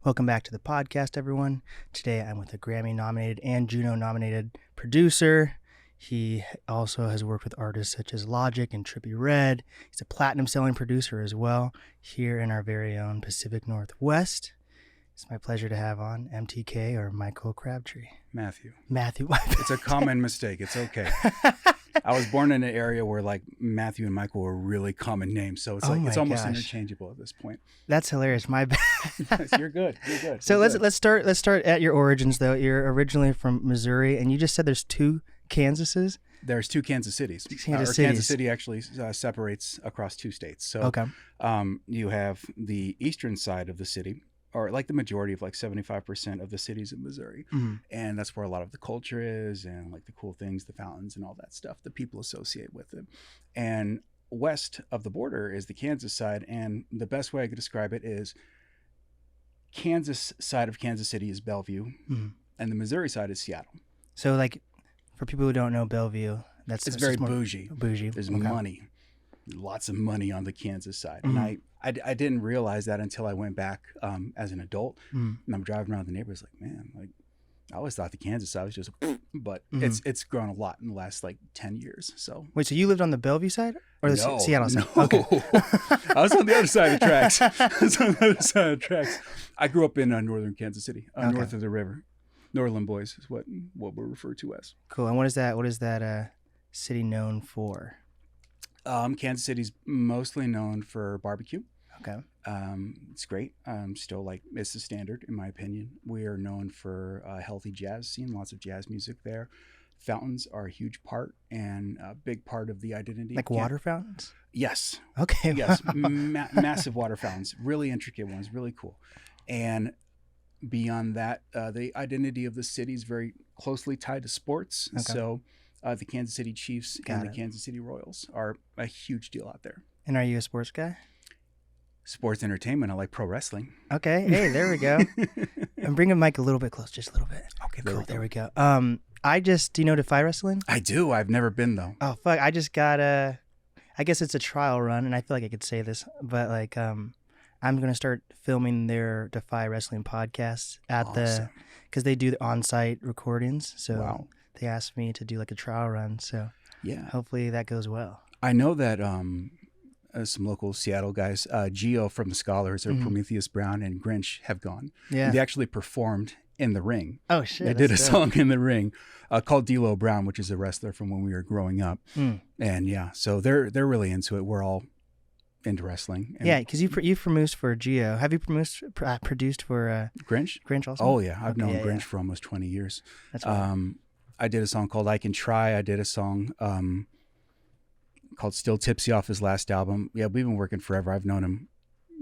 Welcome back to the podcast, everyone. Today I'm with a Grammy-nominated and Juno-nominated producer. He also has worked with artists such as Logic and Trippie Redd. He's a platinum-selling producer as well here in our very own Pacific Northwest. It's my pleasure to have on MTK or Michael Crabtree. Matthew. It's a common mistake. It's okay. I was born in an area where like Matthew and Michael were really common names, so it's it's almost interchangeable at this point. That's hilarious. My bad. You're good. So let's start at your origins though. You're originally from Missouri, and you just said there's two Kansases. There's two Kansas Cities. Kansas City actually separates across two states. So okay. You have the eastern side of the city, or like the majority of like 75% of the cities in Missouri. Mm-hmm. And that's where a lot of the culture is and like the cool things, the fountains and all that stuff that people associate with it. And west of the border is the Kansas side. And the best way I could describe it is Kansas side of Kansas City is Bellevue, mm-hmm. and the Missouri side is Seattle. So like for people who don't know Bellevue, it's very bougie. There's okay. money, lots of money on the Kansas side. Mm-hmm. And I didn't realize that until I went back as an adult, and I'm driving around the neighborhood. Like, man, like I always thought the Kansas side was just, but it's grown a lot in the last like 10 years. So wait, so you lived on the Bellevue side or the Seattle side? No. Okay, I was on the other side of the tracks. I grew up in northern Kansas City, north of the river. Northern Boys is what we're referred to as. Cool. And what is that city known for? Kansas City's mostly known for barbecue. Okay. It's great. Still like it's the standard in my opinion. We are known for a healthy jazz scene, lots of jazz music there. Fountains are a huge part and a big part of the identity. Like water fountains? Yes. Okay. Yes. Massive water fountains, really intricate ones, really cool. And beyond that, the identity of the city is very closely tied to sports. Okay. So the Kansas City Chiefs and the Kansas City Royals are a huge deal out there. And are you a sports guy? Sports entertainment. I like pro wrestling. Okay. Hey, there we go. And bring the mic a little bit close, just a little bit. Okay, cool. There we go. Do you know Defy Wrestling? I do. I've never been though. Oh fuck! I just got I guess it's a trial run, and I feel like I could say this, but like I'm gonna start filming their Defy Wrestling podcast because they do the on-site recordings. So they asked me to do like a trial run. So yeah, hopefully that goes well. I know that some local Seattle guys, Gio from the Scholars, or Prometheus Brown and Grinch have gone. Yeah, and they actually performed in the ring. Oh shit! They did a song in the ring called D'Lo Brown, which is a wrestler from when we were growing up. And yeah, so they're really into it. We're all into wrestling. And because you've produced for Gio. Have you produced for Grinch? Grinch also? Oh yeah, I've known Grinch for almost 20 years. That's right. I did a song called I Can Try. I did a song called Still Tipsy off his last album. Yeah, we've been working forever. I've known him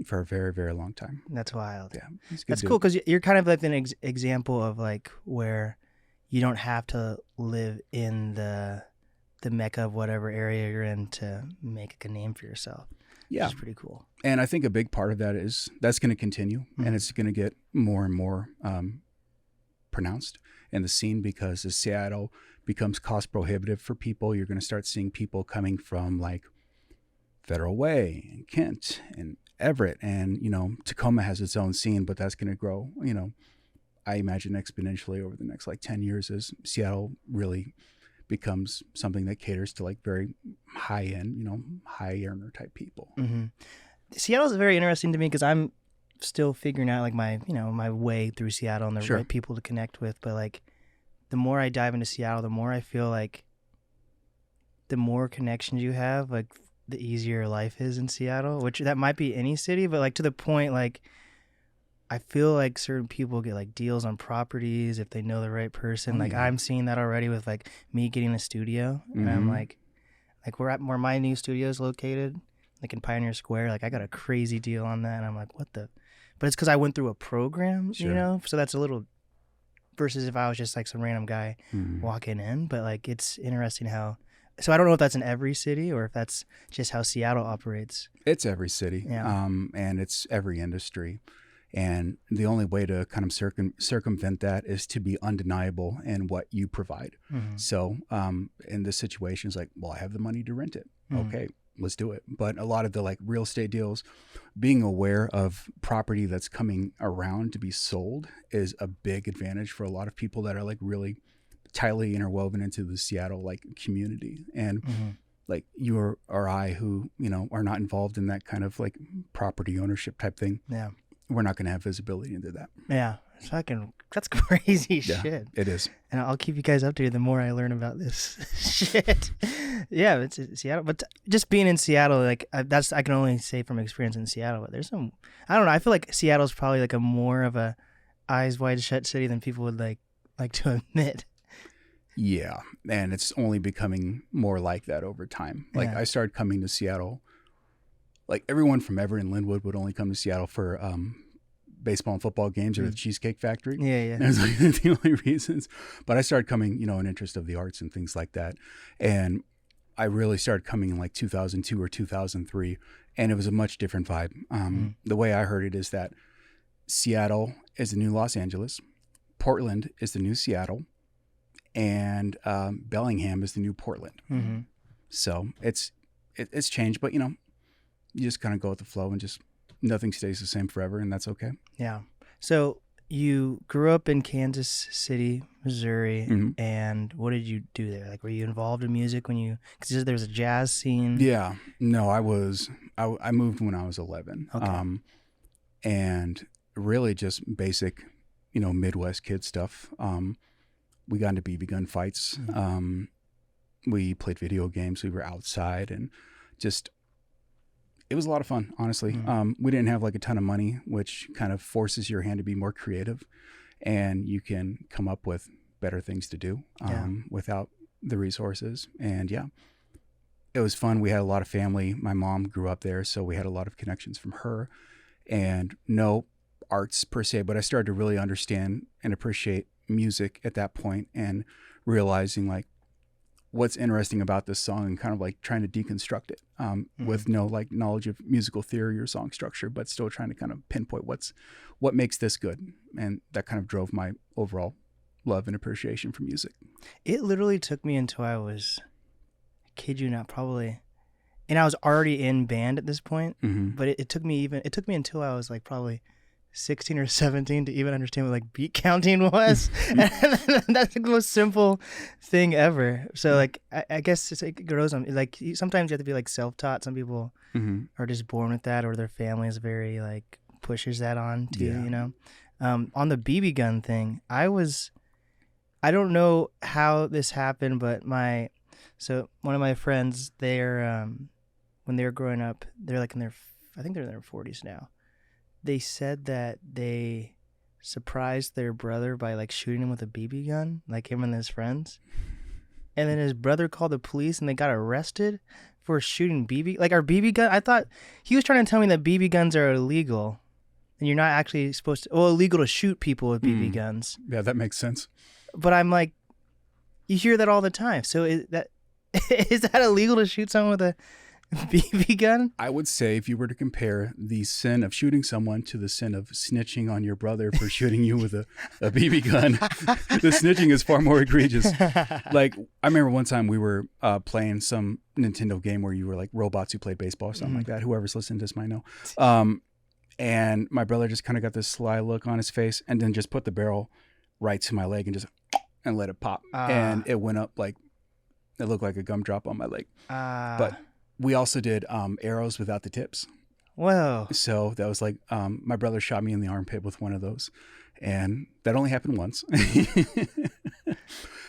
for a very, very long time. That's wild. Yeah, that's cool because you're kind of like an example of like where you don't have to live in the mecca of whatever area you're in to make a name for yourself. Yeah, which is pretty cool. And I think a big part of that is that's going to continue, and it's going to get more and more pronounced in the scene because as Seattle becomes cost prohibitive for people, you're going to start seeing people coming from like Federal Way and Kent and Everett, and Tacoma has its own scene, but that's going to grow, I imagine exponentially over the next like 10 years as Seattle really becomes something that caters to like very high end, high earner type people. Mm-hmm. Seattle is very interesting to me because I'm still figuring out like my way through Seattle and the right people to connect with. But like the more I dive into Seattle, the more I feel like the more connections you have, like the easier life is in Seattle, which that might be any city, but like to the point, like I feel like certain people get like deals on properties if they know the right person. Like I'm seeing that already with like me getting a studio, and I'm like where my new studio is located, like in Pioneer Square. Like I got a crazy deal on that, and I'm like, what the? But it's because I went through a program, So that's a little versus if I was just like some random guy walking in. But like it's interesting how. So I don't know if that's in every city or if that's just how Seattle operates. It's every city, and it's every industry. And the only way to kind of circumvent that is to be undeniable in what you provide. Mm-hmm. So in this situation, it's like, well, I have the money to rent it. Mm-hmm. Okay, let's do it. But a lot of the like real estate deals, being aware of property that's coming around to be sold is a big advantage for a lot of people that are like really tightly interwoven into the Seattle like community. And like you or I, who, you know, are not involved in that kind of like property ownership type thing. Yeah. We're not going to have visibility into that. Yeah. That's crazy shit. It is. And I'll keep you guys updated the more I learn about this shit. Yeah, it's Seattle. But just being in Seattle, like I can only say from experience in Seattle. But there's some, I don't know. I feel like Seattle's probably like a more of a eyes wide shut city than people would like to admit. Yeah, and it's only becoming more like that over time. Like I started coming to Seattle. Like everyone from Everett and Linwood would only come to Seattle for baseball and football games or the Cheesecake Factory. Yeah. That's like the only reasons. But I started coming, you know, in interest of the arts and things like that. And I really started coming in like 2002 or 2003, and it was a much different vibe. The way I heard it is that Seattle is the new Los Angeles, Portland is the new Seattle, and Bellingham is the new Portland. So it's changed, but you know, you just kind of go with the flow and just nothing stays the same forever, and that's okay. Yeah. So you grew up in Kansas City, Missouri, and what did you do there? Like, were you involved in music when you? Because there was a jazz scene. Yeah. No, I moved when I was 11. Okay. And really just basic, you know, Midwest kid stuff. We got into BB gun fights. We played video games. We were outside, and just. It was a lot of fun, honestly. We didn't have like a ton of money, which kind of forces your hand to be more creative, and you can come up with better things to do without the resources. And yeah, it was fun. We had a lot of family. My mom grew up there, so we had a lot of connections from her, and no arts per se, but I started to really understand and appreciate music at that point, and realizing like, what's interesting about this song, and kind of like trying to deconstruct it with no like knowledge of musical theory or song structure, but still trying to kind of pinpoint what makes this good. And that kind of drove my overall love and appreciation for music. It literally took me until I was, I kid you not, probably, and I was already in band at this point, but it took me until I was like probably 16 or 17 to even understand what like beat counting was. That's the most simple thing ever. So like I guess it's, it grows on like sometimes you have to be like self-taught. Some people are just born with that, or their family is very like pushes that on to you, you know. On the BB gun thing, I don't know how this happened, but one of my friends, they're when they were growing up, they're like I think they're in their 40s now. They said that they surprised their brother by like shooting him with a BB gun, like him and his friends. And then his brother called the police and they got arrested for shooting our BB gun. I thought he was trying to tell me that BB guns are illegal and you're not actually supposed to, illegal to shoot people with BB guns. Yeah, that makes sense. But I'm like, you hear that all the time. So is that illegal to shoot someone with a BB gun? I would say if you were to compare the sin of shooting someone to the sin of snitching on your brother for shooting you with a BB gun, the snitching is far more egregious. Like, I remember one time we were playing some Nintendo game where you were like robots who played baseball or something like that. Whoever's listening to this might know. And my brother just kind of got this sly look on his face and then just put the barrel right to my leg and let it pop. And it went up like, it looked like a gumdrop on my leg. But we also did arrows without the tips. Whoa. So that was like, my brother shot me in the armpit with one of those. And that only happened once.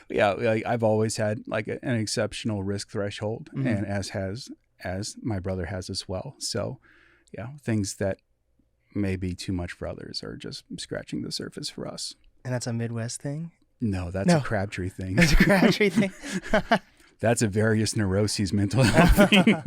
Yeah, like I've always had like an exceptional risk threshold, and as my brother has as well. So yeah, things that may be too much for others are just scratching the surface for us. And that's a Midwest thing? No, that's a Crabtree thing. That's a Crabtree thing? That's a various neuroses mental health thing.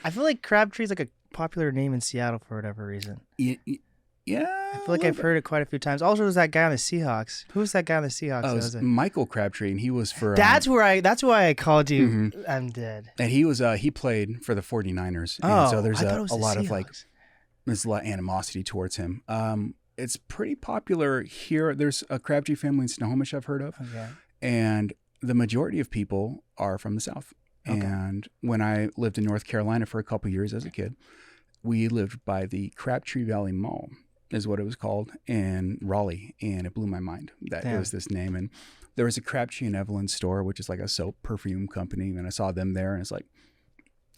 I feel like Crabtree's like a popular name in Seattle for whatever reason. Yeah. I feel like I've heard it quite a few times. Also, there's that guy on the Seahawks. Who's that guy on the Seahawks? Oh, it was Michael Crabtree, and he was for... That's why I called you. I'm dead. And he played for the 49ers. And so there's a lot of like... There's a lot of animosity towards him. It's pretty popular here. There's a Crabtree family in Snohomish I've heard of. Okay. And the majority of people are from the South. Okay. And when I lived in North Carolina for a couple of years as a kid, we lived by the Crabtree Valley Mall, is what it was called, in Raleigh. And it blew my mind that it was this name. And there was a Crabtree and Evelyn store, which is like a soap perfume company. And I saw them there and it's like,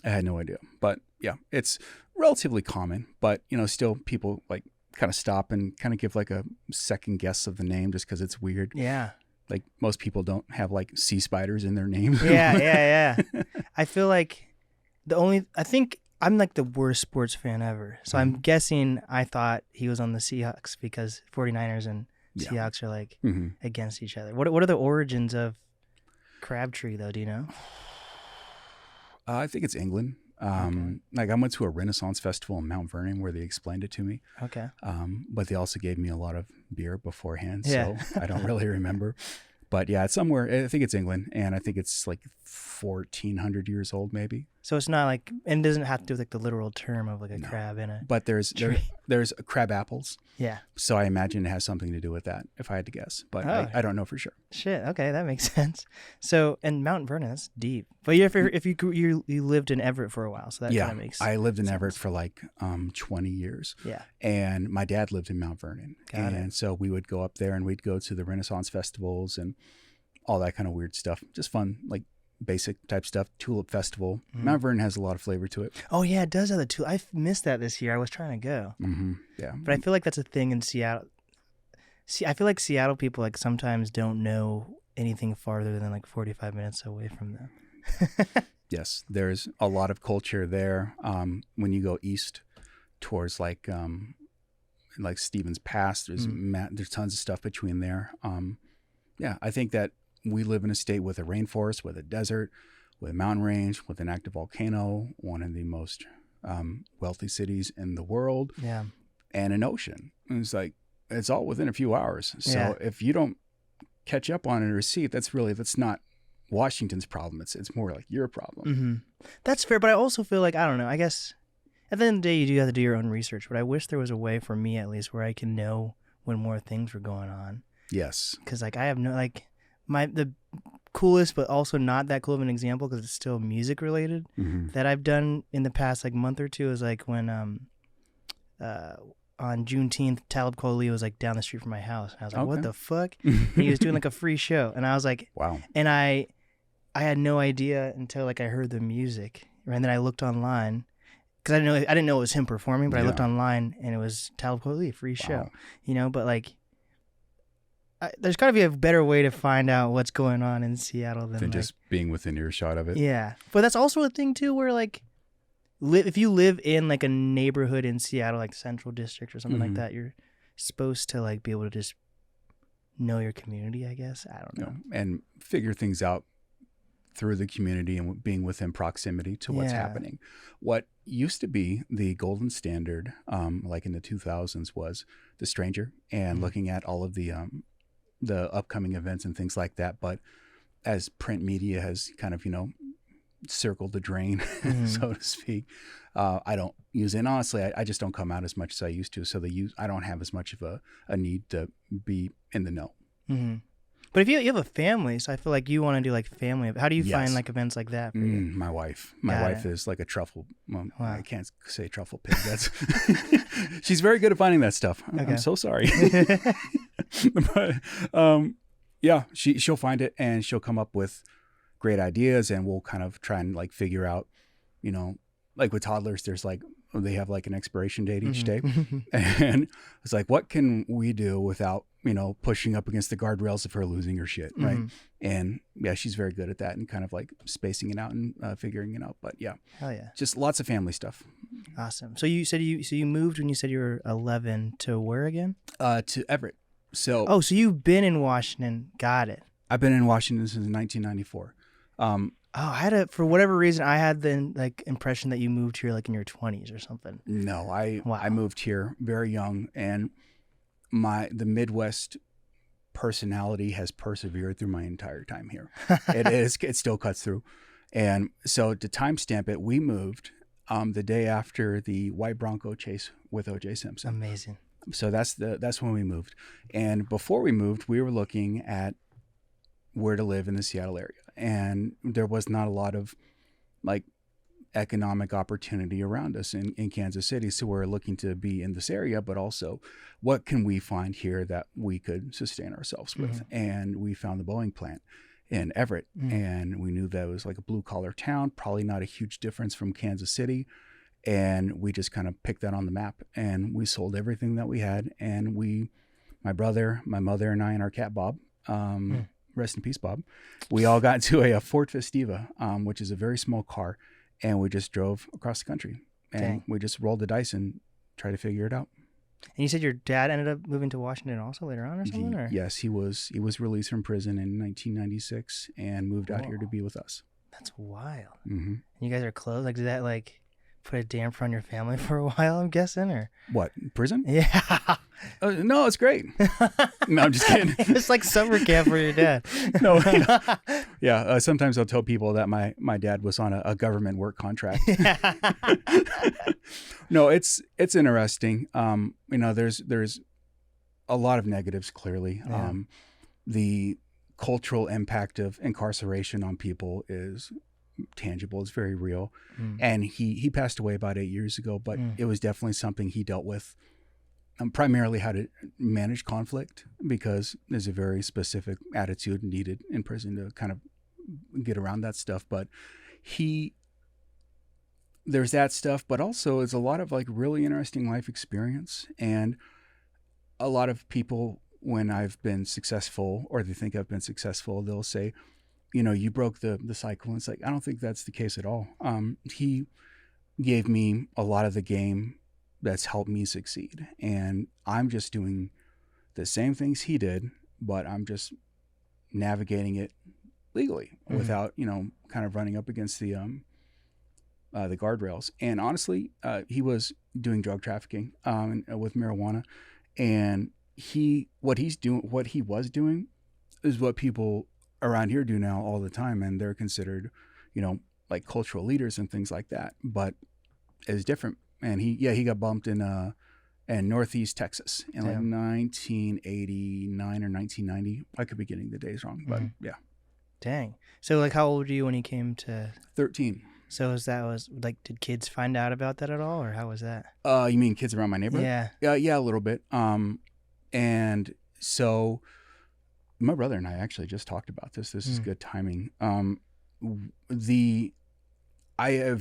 I had no idea. But yeah, it's relatively common. But, you know, still people like kind of stop and kind of give like a second guess of the name just because it's weird. Yeah. Like most people don't have like sea spiders in their name. Yeah. I feel like I think I'm like the worst sports fan ever. So I'm guessing I thought he was on the Seahawks because 49ers and Seahawks are like against each other. What are the origins of Crabtree though? Do you know? I think it's England. Like I went to a Renaissance festival in Mount Vernon where they explained it to me. Okay. But they also gave me a lot of beer beforehand, so I don't really remember. But yeah, it's somewhere. I think it's England, and I think it's like 1,400 years old, maybe. So it's not like, and it doesn't have to do with like the literal term of like a crab in it. But there's crab apples. Yeah. So I imagine it has something to do with that, if I had to guess. But I don't know for sure. Shit. Okay, that makes sense. So, and Mount Vernon, that's deep. But if you lived in Everett for a while, so that kind of makes sense. I lived in Everett for like 20 years. Yeah. And my dad lived in Mount Vernon. And so we would go up there and we'd go to the Renaissance festivals and all that kind of weird stuff. Just fun, like basic type stuff. Tulip Festival. Mount Vernon has a lot of flavor to it. Oh yeah, it does have the tulip. I missed that this year. I was trying to go. Yeah. But I feel like that's a thing in Seattle. See, I feel like Seattle people like sometimes don't know anything farther than like 45 minutes away from them. Yes, there's a lot of culture there. When you go east towards like Stevens Pass, there's tons of stuff between there. Yeah, I think that we live in a state with a rainforest, with a desert, with a mountain range, with an active volcano, one of the most wealthy cities in the world, and an ocean. And it's like, it's all within a few hours. So if you don't catch up on it or see it, that's not Washington's problem. It's more like your problem. That's fair, but I also feel like, I don't know, I guess at the end of the day, you do have to do your own research, but I wish there was a way for me, at least, where I can know when more things were going on. Yes. Because like I have no, like the coolest but also not that cool of an example because it's still music related that I've done in the past like month or two is like when on Juneteenth Talib Kweli was like down the street from my house and I was like what the fuck, and he was doing like a free show and I was like wow, and I had no idea until like I heard the music, right? And then I looked online because I didn't know it was him performing, but I looked online and it was Talib Kweli, free show, you know. But like there's got to be a better way to find out what's going on in Seattle than like, just being within earshot of it. Yeah, but that's also a thing too, where like, if you live in like a neighborhood in Seattle, like Central District or something like that, you're supposed to like be able to just know your community, I guess. I don't know, and figure things out through the community and being within proximity to what's happening. What used to be the golden standard, like in the 2000s, was The Stranger and looking at all of the upcoming events and things like that. But as print media has kind of, circled the drain, so to speak, I don't use it. And honestly, I just don't come out as much as I used to. So I don't have as much of a need to be in the know. But if you have a family, so I feel like you want to do like family. How do you find like events like that for you? My wife is like a truffle. Well, I can't say truffle pig. That's she's very good at finding that stuff. Okay. I'm so sorry. But she'll find it and she'll come up with great ideas, and we'll kind of try and like figure out, like with toddlers, there's like they have like an expiration date each day, and it's like, what can we do without pushing up against the guardrails of her losing her shit, right? And she's very good at that and kind of like spacing it out and figuring it out. But hell yeah, just lots of family stuff. Awesome. So you said you moved when you said you were 11 to where again? To Everett. So so you've been in Washington. Got it. I've been in Washington since 1994. For whatever reason, I had the like impression that you moved here like in your 20s or something. No, I moved here very young, and the Midwest personality has persevered through my entire time here. It still cuts through. And so to timestamp it, we moved the day after the white Bronco chase with O.J. Simpson. Amazing. So that's when we moved. And before we moved, we were looking at where to live in the Seattle area. And there was not a lot of like economic opportunity around us in Kansas City. So we're looking to be in this area, but also what can we find here that we could sustain ourselves with? And we found the Boeing plant in Everett, and we knew that it was like a blue collar town, probably not a huge difference from Kansas City. And we just kind of picked that on the map, and we sold everything that we had. And my brother, my mother, and I, and our cat Bob, rest in peace, Bob, we all got into a Ford Festiva, which is a very small car. And we just drove across the country, and we just rolled the dice and tried to figure it out. And you said your dad ended up moving to Washington also later on or something? Yes, he was released from prison in 1996 and moved out here to be with us. That's wild. And you guys are close? Like, did that like put a damper on your family for a while, I'm guessing? Or what, prison? Yeah. No, it's great. No, I'm just kidding. It's like summer camp for your dad. No. Yeah. Sometimes I'll tell people that my dad was on a government work contract. No, it's interesting. There's a lot of negatives, clearly. Yeah. The cultural impact of incarceration on people is tangible. It's very real. And he passed away about 8 years ago, but it was definitely something he dealt with, primarily how to manage conflict, because there's a very specific attitude needed in prison to kind of get around that stuff. But there's that stuff, but also it's a lot of like really interesting life experience. And a lot of people, when I've been successful or they think I've been successful, they'll say, you broke the cycle. And it's like, I don't think that's the case at all. He gave me a lot of the game that's helped me succeed. And I'm just doing the same things he did, but I'm just navigating it legally without, kind of running up against the guardrails. And honestly, he was doing drug trafficking with marijuana. And what he was doing is what people around here do now all the time, and they're considered, like cultural leaders and things like that. But it's different. And he got bumped in Northeast Texas in like 1989 or 1990. I could be getting the days wrong, but yeah. Dang. So like, how old were you when he came to? 13. So did kids find out about that at all, or how was that? You mean kids around my neighborhood? Yeah. Yeah, a little bit. And so my brother and I actually just talked about this. This is good timing. Initially I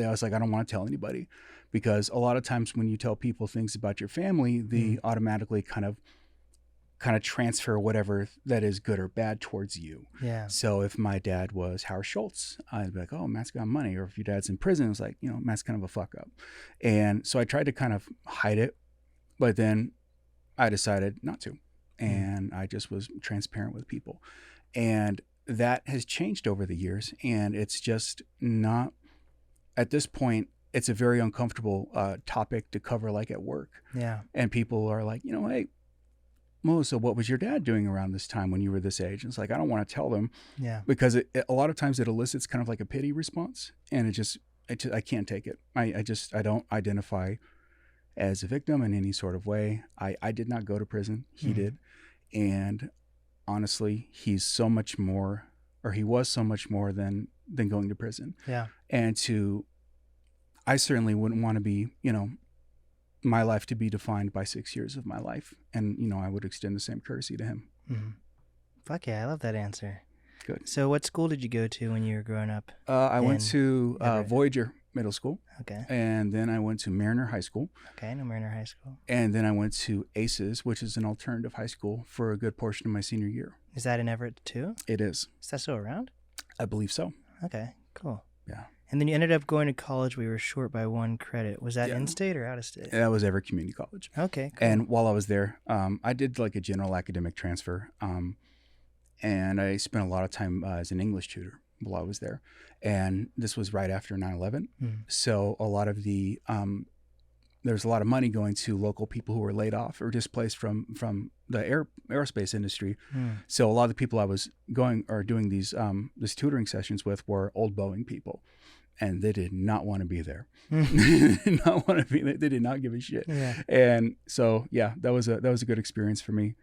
was like, I don't want to tell anybody, because a lot of times when you tell people things about your family, they automatically kind of transfer whatever that is good or bad towards you. Yeah. So if my dad was Howard Schultz, I'd be like, oh, Matt's got money. Or if your dad's in prison, it's like, Matt's kind of a fuck up. And so I tried to kind of hide it, but then I decided not to. And I just was transparent with people. And that has changed over the years. And it's just not, at this point, it's a very uncomfortable topic to cover, like at work. Yeah. And people are like, hey, Melissa, what was your dad doing around this time when you were this age? And it's like, I don't want to tell them. Yeah. Because a lot of times it elicits kind of like a pity response. And I can't take it. I don't identify as a victim in any sort of way. I did not go to prison. He did. And honestly, he was so much more than going to prison. Yeah. And I certainly wouldn't want to be, my life to be defined by 6 years of my life. And, I would extend the same courtesy to him. Fuck yeah. I love that answer. Good. So what school did you go to when you were growing up? I went to Voyager Middle School. Okay. And then I went to Mariner High School. Okay, no, Mariner High School. And then I went to ACES, which is an alternative high school, for a good portion of my senior year. Is that in Everett too? It is. Is that still around? I believe so. Okay, cool. Yeah. And then you ended up going to college where you were short by 1 credit. Was that in-state or out-of-state? That was Everett Community College. Okay, cool. And while I was there, I did like a general academic transfer. And I spent a lot of time as an English tutor while I was there. And this was right after 9/11. So a lot of there's a lot of money going to local people who were laid off or displaced from the aerospace industry. So a lot of the people I was doing these tutoring sessions with were old Boeing people. And they did not want to be there. They did not give a shit. Yeah. And so, yeah, that was a good experience for me.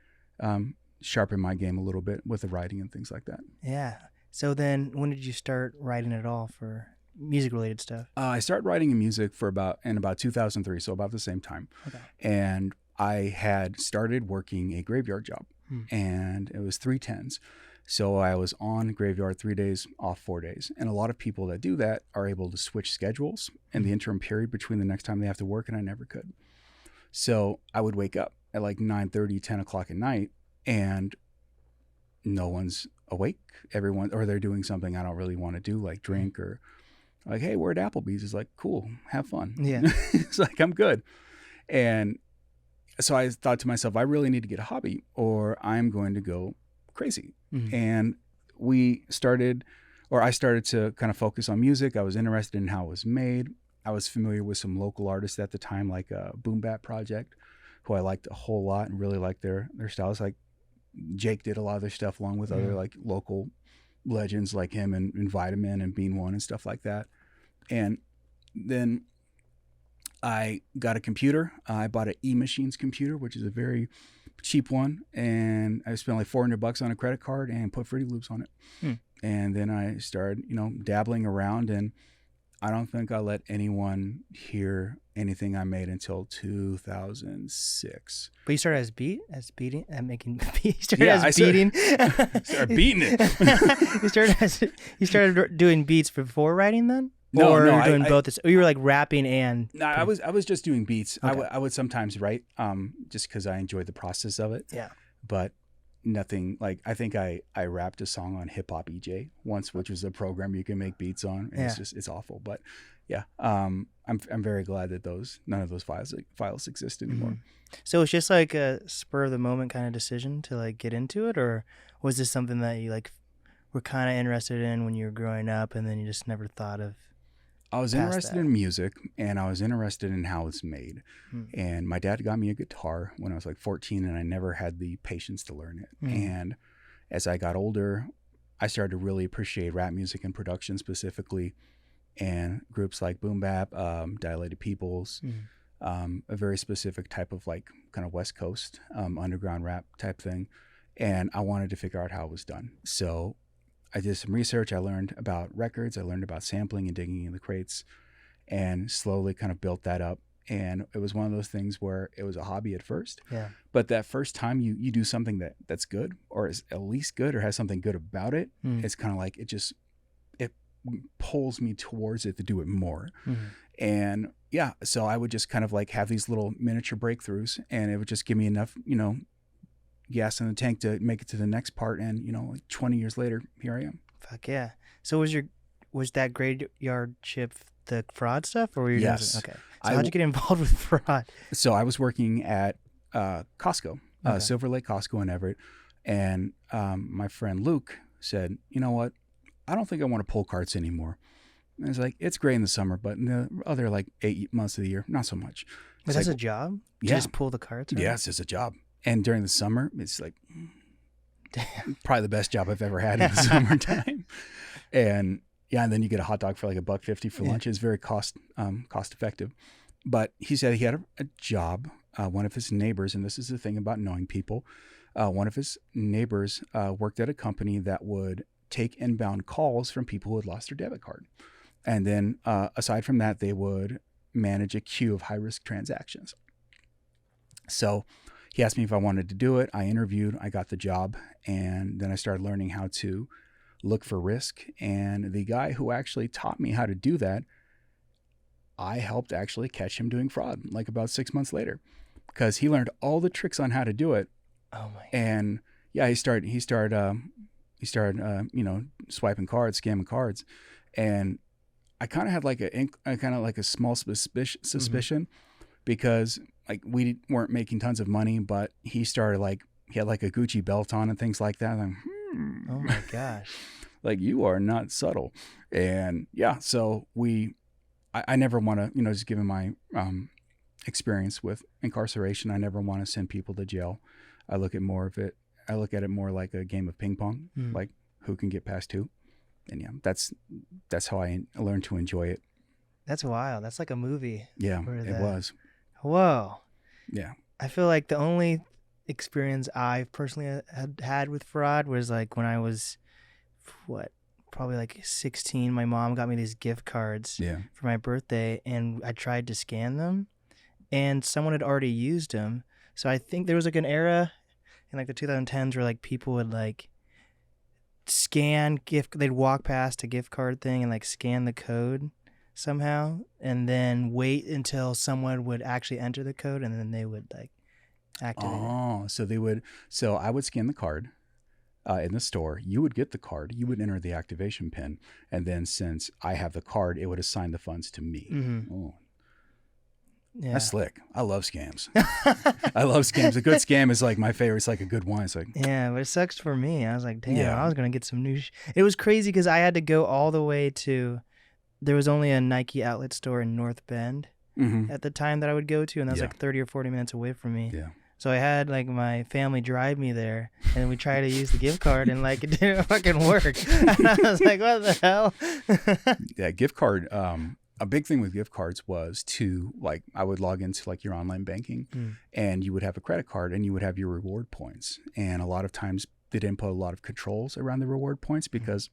Sharpened my game a little bit with the writing and things like that. Yeah. So then when did you start writing at all for music related stuff? I started writing in music in about 2003, so about the same time. Okay. And I had started working a graveyard job, and it was 310s. So I was on graveyard 3 days, off 4 days. And a lot of people that do that are able to switch schedules in the interim period between the next time they have to work, and I never could. So I would wake up at like 9:30, 10 o'clock at night, and no one's awake. Everyone, or they're doing something I don't really want to do, like drink, or like, hey, we're at Applebee's. It's like, cool, have fun. Yeah. It's like, I'm good. And so I thought to myself, I really need to get a hobby or I'm going to go crazy. And I started to kind of focus on music. I was interested in how it was made. I was familiar with some local artists at the time, like Boom Bap Project, who I liked a whole lot and really liked their styles. Like Jake did a lot of their stuff along with other like local legends like him and Vitamin and Bean One and stuff like that. And then I got a computer. I bought an E-Machines computer, which is a very cheap one, and I spent like $400 on a credit card and put Fruity Loops on it. And then I started, dabbling around, and I don't think I let anyone hear anything I made until 2006. But you started as beating? You started beating it. You started doing beats before writing then? No, or no, you were doing both. You were like rapping and. No, I was just doing beats. Okay. I would sometimes write, just because I enjoyed the process of it. Yeah. But nothing like, I think I rapped a song on Hip Hop EJ once, which was a program you can make beats on. And it's awful. But yeah, I'm very glad that none of those files exist anymore. So it's just like a spur of the moment kind of decision to like get into it, or was this something that you like were kind of interested in when you were growing up, and then you just never thought of? I was interested in music, and I was interested in how it's made. And my dad got me a guitar when I was like 14, and I never had the patience to learn it. And as I got older, I started to really appreciate rap music and production specifically, and groups like Boom Bap, Dilated Peoples, a very specific type of like kind of West Coast underground rap type thing. And I wanted to figure out how it was done. So I did some research. I learned about records. I learned about sampling and digging in the crates, and slowly kind of built that up. And it was one of those things where it was a hobby at first. Yeah. But that first time you do something that's good, or is at least good, or has something good about it, it's kind of like it pulls me towards it to do it more. And yeah, so I would just kind of like have these little miniature breakthroughs, and it would just give me enough, gas in the tank to make it to the next part. And like 20 years later, here I am. Fuck yeah. So was that graveyard shift the fraud stuff, or were you yes doing, okay, so how'd you get involved with fraud? So I was working at Costco, Silver Lake Costco in Everett, and my friend Luke said, you know what, I don't think I want to pull carts anymore. And it's like, it's great in the summer, but in the other like 8 months of the year, not so much. Was that a job? Yeah. To just pull the carts? Right? Yes, it's a job. And during the summer, it's like damn, probably the best job I've ever had in the summertime. And yeah, and then you get a hot dog for like $1.50 for lunch. It's very cost effective. But he said he had a job. One of his neighbors, and this is the thing about knowing people, one of his neighbors worked at a company that would take inbound calls from people who had lost their debit card. And then aside from that, they would manage a queue of high-risk transactions. So he asked me if I wanted to do it. I interviewed, I got the job, and then I started learning how to look for risk. And the guy who actually taught me how to do that, I helped actually catch him doing fraud like about 6 months later, because he learned all the tricks on how to do it. Oh my God. And yeah, he started swiping cards, scamming cards. And I kind of had like a small suspicion because like we weren't making tons of money, but he had like a Gucci belt on and things like that. I'm Oh my gosh. like, you are not subtle. And yeah, so I never want to, just given my experience with incarceration, I never want to send people to jail. I look at it more like a game of ping pong, like who can get past who. And yeah, that's how I learned to enjoy it. That's wild. That's like a movie. Yeah, it was. Whoa. Yeah. I feel like the only experience I personally had with fraud was like when I was, probably like 16, my mom got me these gift cards for my birthday, and I tried to scan them, and someone had already used them. So I think there was like an era in like the 2010s where like people would like they'd walk past a gift card thing and like scan the code somehow, and then wait until someone would actually enter the code, and then they would like activate it. So I would scan the card in the store. You would get the card. You would enter the activation pin, and then since I have the card, it would assign the funds to me. Mm-hmm. Oh. Yeah. That's slick. I love scams. I love scams. A good scam is like my favorite. It's like a good wine. It's like, yeah, but it sucks for me. I was like, damn, I was going to get some new It was crazy because I had to go all the way to, there was only a Nike outlet store in North Bend at the time that I would go to, and that was like 30 or 40 minutes away from me. Yeah. So I had like my family drive me there, and we tried to use the gift card, and like it didn't fucking work. And I was like, what the hell? Yeah, gift card. A big thing with gift cards was to like, I would log into like your online banking and you would have a credit card and you would have your reward points. And a lot of times they didn't put a lot of controls around the reward points because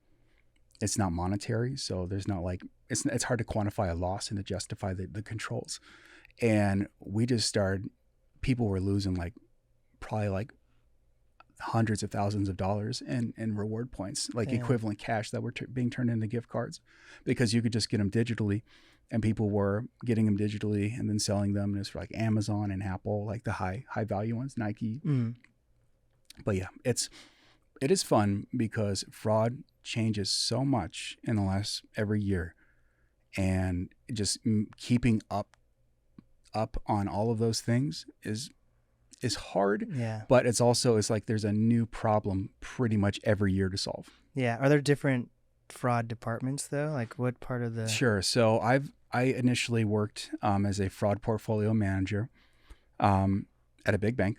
it's not monetary. So there's not like, it's hard to quantify a loss and to justify the controls. And we just started, people were losing like probably like hundreds of thousands of dollars in reward points, like equivalent cash that were being turned into gift cards, because you could just get them digitally, and people were getting them digitally and then selling them. And it's for like Amazon and Apple, like the high value ones, Nike. But yeah, it is fun because fraud changes so much in the last every year, and just keeping up on all of those things is hard, but it's like there's a new problem pretty much every year to solve. Yeah. Are there different fraud departments though? Like what part of the... Sure. So I initially worked as a fraud portfolio manager at a big bank.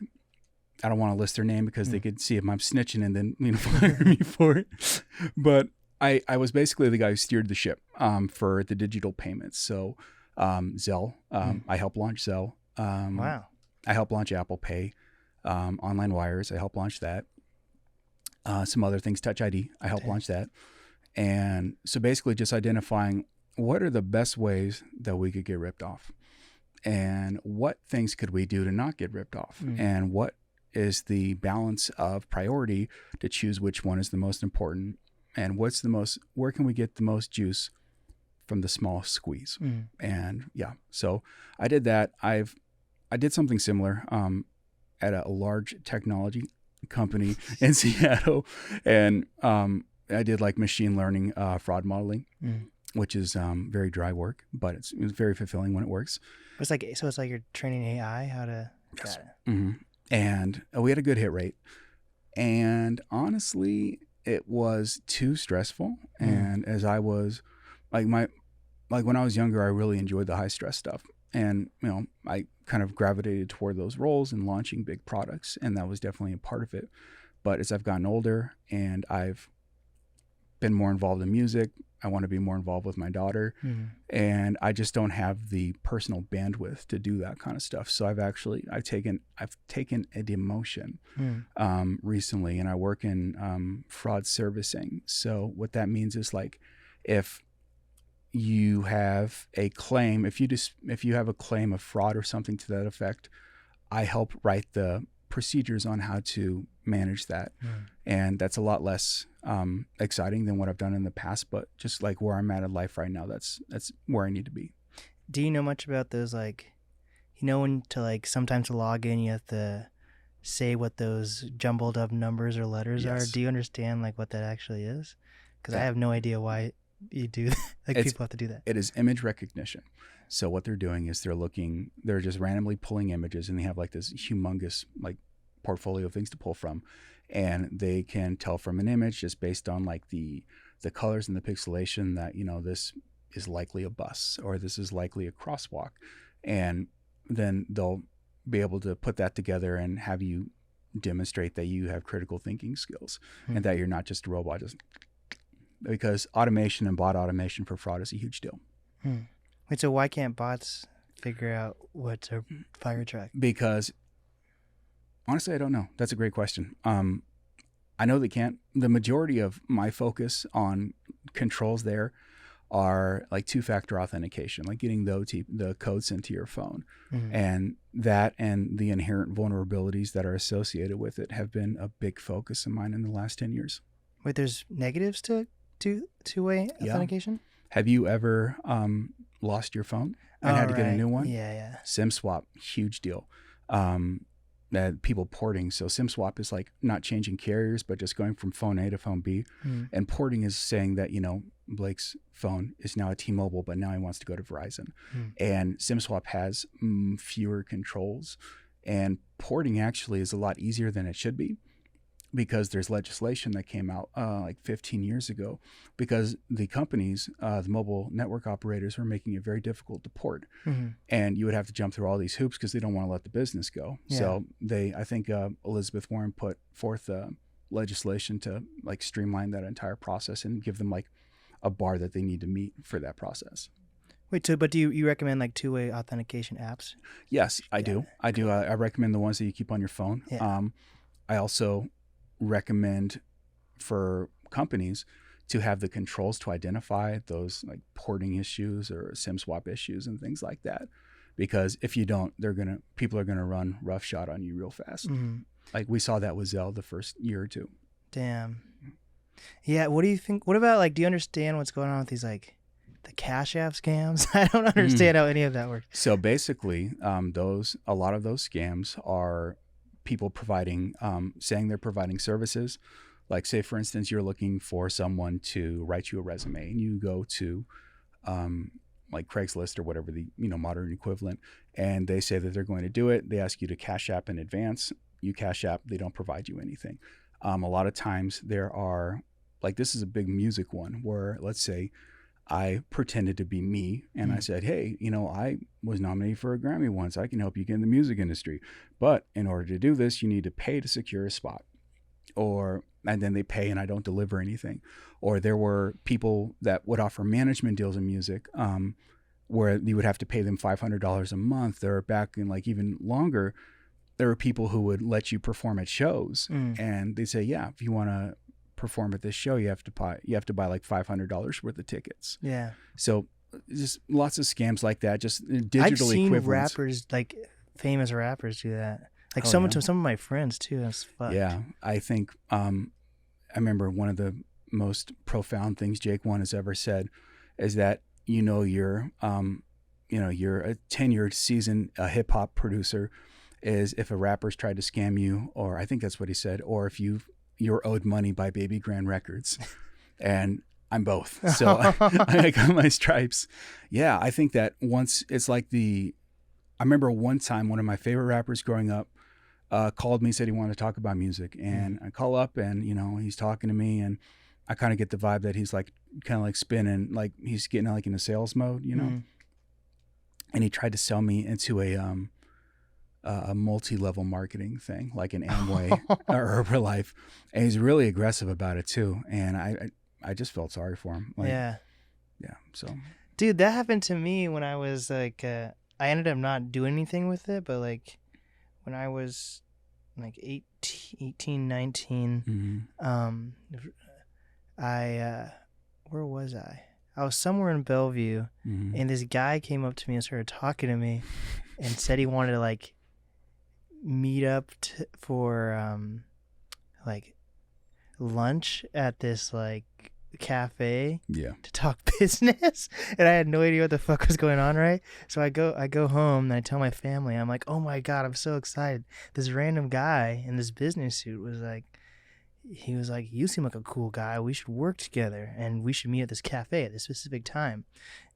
I don't want to list their name because they could see if I'm snitching and then fire me for it. But I was basically the guy who steered the ship for the digital payments. So Zelle, I helped launch Zelle. Wow. I helped launch Apple Pay, online wires. I helped launch that. Some other things, Touch ID. I helped launch that. And so basically just identifying what are the best ways that we could get ripped off, and what things could we do to not get ripped off, and what is the balance of priority to choose which one is the most important, and where can we get the most juice from the small squeeze. And yeah, so I did that. I did something similar at a large technology company in Seattle, and I did like machine learning fraud modeling, which is very dry work, but it was very fulfilling when it works. It's like you're training AI how to. Yes. And we had a good hit rate, and honestly, it was too stressful. And as I was when I was younger, I really enjoyed the high stress stuff. And, I kind of gravitated toward those roles and launching big products. And that was definitely a part of it. But as I've gotten older and I've been more involved in music, I want to be more involved with my daughter. And I just don't have the personal bandwidth to do that kind of stuff. So I've taken a demotion recently, and I work in fraud servicing. So what that means is like, if you have a claim, if you have a claim of fraud or something to that effect, I help write the procedures on how to manage that. And that's a lot less exciting than what I've done in the past, but just like where I'm at in life right now, that's where I need to be. Do you know much about those, like, when to like sometimes to log in you have to say what those jumbled up numbers or letters are? Do you understand like what that actually is? Because I have no idea why you do that. People have to do that. It is image recognition. So what they're doing is they're just randomly pulling images, and they have like this humongous like portfolio of things to pull from, and they can tell from an image just based on like the colors and the pixelation that this is likely a bus or this is likely a crosswalk, and then they'll be able to put that together and have you demonstrate that you have critical thinking skills and that you're not just a robot. Because automation and bot automation for fraud is a huge deal. Wait, so why can't bots figure out what's a fire truck? Because honestly, I don't know. That's a great question. I know they can't. The majority of my focus on controls there are like two-factor authentication, like getting the codes into your phone. And that and the inherent vulnerabilities that are associated with it have been a big focus of mine in the last 10 years. Wait, there's negatives to two-way authentication? Have you ever lost your phone and had to get a new one? Yeah. SIM swap, huge deal. That people porting. So SIM swap is like not changing carriers, but just going from phone A to phone B. And porting is saying that, Blake's phone is now a T-Mobile, but now he wants to go to Verizon. And SIM swap has fewer controls. And porting actually is a lot easier than it should be, because there's legislation that came out like 15 years ago, because the companies, the mobile network operators, were making it very difficult to port. And you would have to jump through all these hoops because they don't want to let the business go. So I think Elizabeth Warren put forth legislation to like streamline that entire process and give them like a bar that they need to meet for that process. Wait, but do you recommend like two-way authentication apps? Yes, I do. I recommend the ones that you keep on your phone. I also recommend for companies to have the controls to identify those like porting issues or SIM swap issues and things like that, because if you don't, people are gonna run roughshod on you real fast. Like we saw that with Zelle the first year or two. Damn. Yeah. What do you think? What about like? Do you understand what's going on with these like the Cash App scams? I don't understand how any of that works. So basically, a lot of those scams are people providing, saying they're providing services. Like say, for instance, you're looking for someone to write you a resume, and you go to like Craigslist or whatever the modern equivalent, and they say that they're going to do it. They ask you to Cash App in advance. You Cash App, they don't provide you anything. A lot of times there are, like this is a big music one, where let's say I pretended to be me and I said, hey, I was nominated for a Grammy once. I can help you get in the music industry. But in order to do this, you need to pay to secure a spot. And then they pay and I don't deliver anything. Or there were people that would offer management deals in music where you would have to pay them $500 a month. They're back in like even longer. There were people who would let you perform at shows and they say, yeah, if you want to perform at this show, you have to buy like $500 worth of tickets. Yeah. So just lots of scams like that. Just digitally. I've seen equivalents. rappers, like famous rappers, do that. Like some of my friends too. That's fucked. Yeah, I think I remember one of the most profound things Jake One has ever said is that you're a tenured seasoned hip hop producer is if a rapper's tried to scam you, or I think that's what he said, or if you're owed money by Baby Grand Records. And I'm both. So I got my stripes. Yeah, I think that once it's like I remember one time one of my favorite rappers growing up called me, said he wanted to talk about music. And I call up and, he's talking to me and I kind of get the vibe that he's like kind of like spinning, like he's getting like in a sales mode, And he tried to sell me into a multi-level marketing thing, like an Amway or Herbalife, and he's really aggressive about it too. And I just felt sorry for him. Like, yeah. So, dude, that happened to me when I was like, I ended up not doing anything with it, but like when I was like 18, 19, where was I? I was somewhere in Bellevue, and this guy came up to me and started talking to me, and said he wanted to like meet up for like lunch at this like cafe to talk business, and I had no idea what the fuck was going on, right? So I go home and I tell my family, I'm like, oh my god, I'm so excited. This random guy in this business suit was like, you seem like a cool guy, we should work together and we should meet at this cafe at this specific time.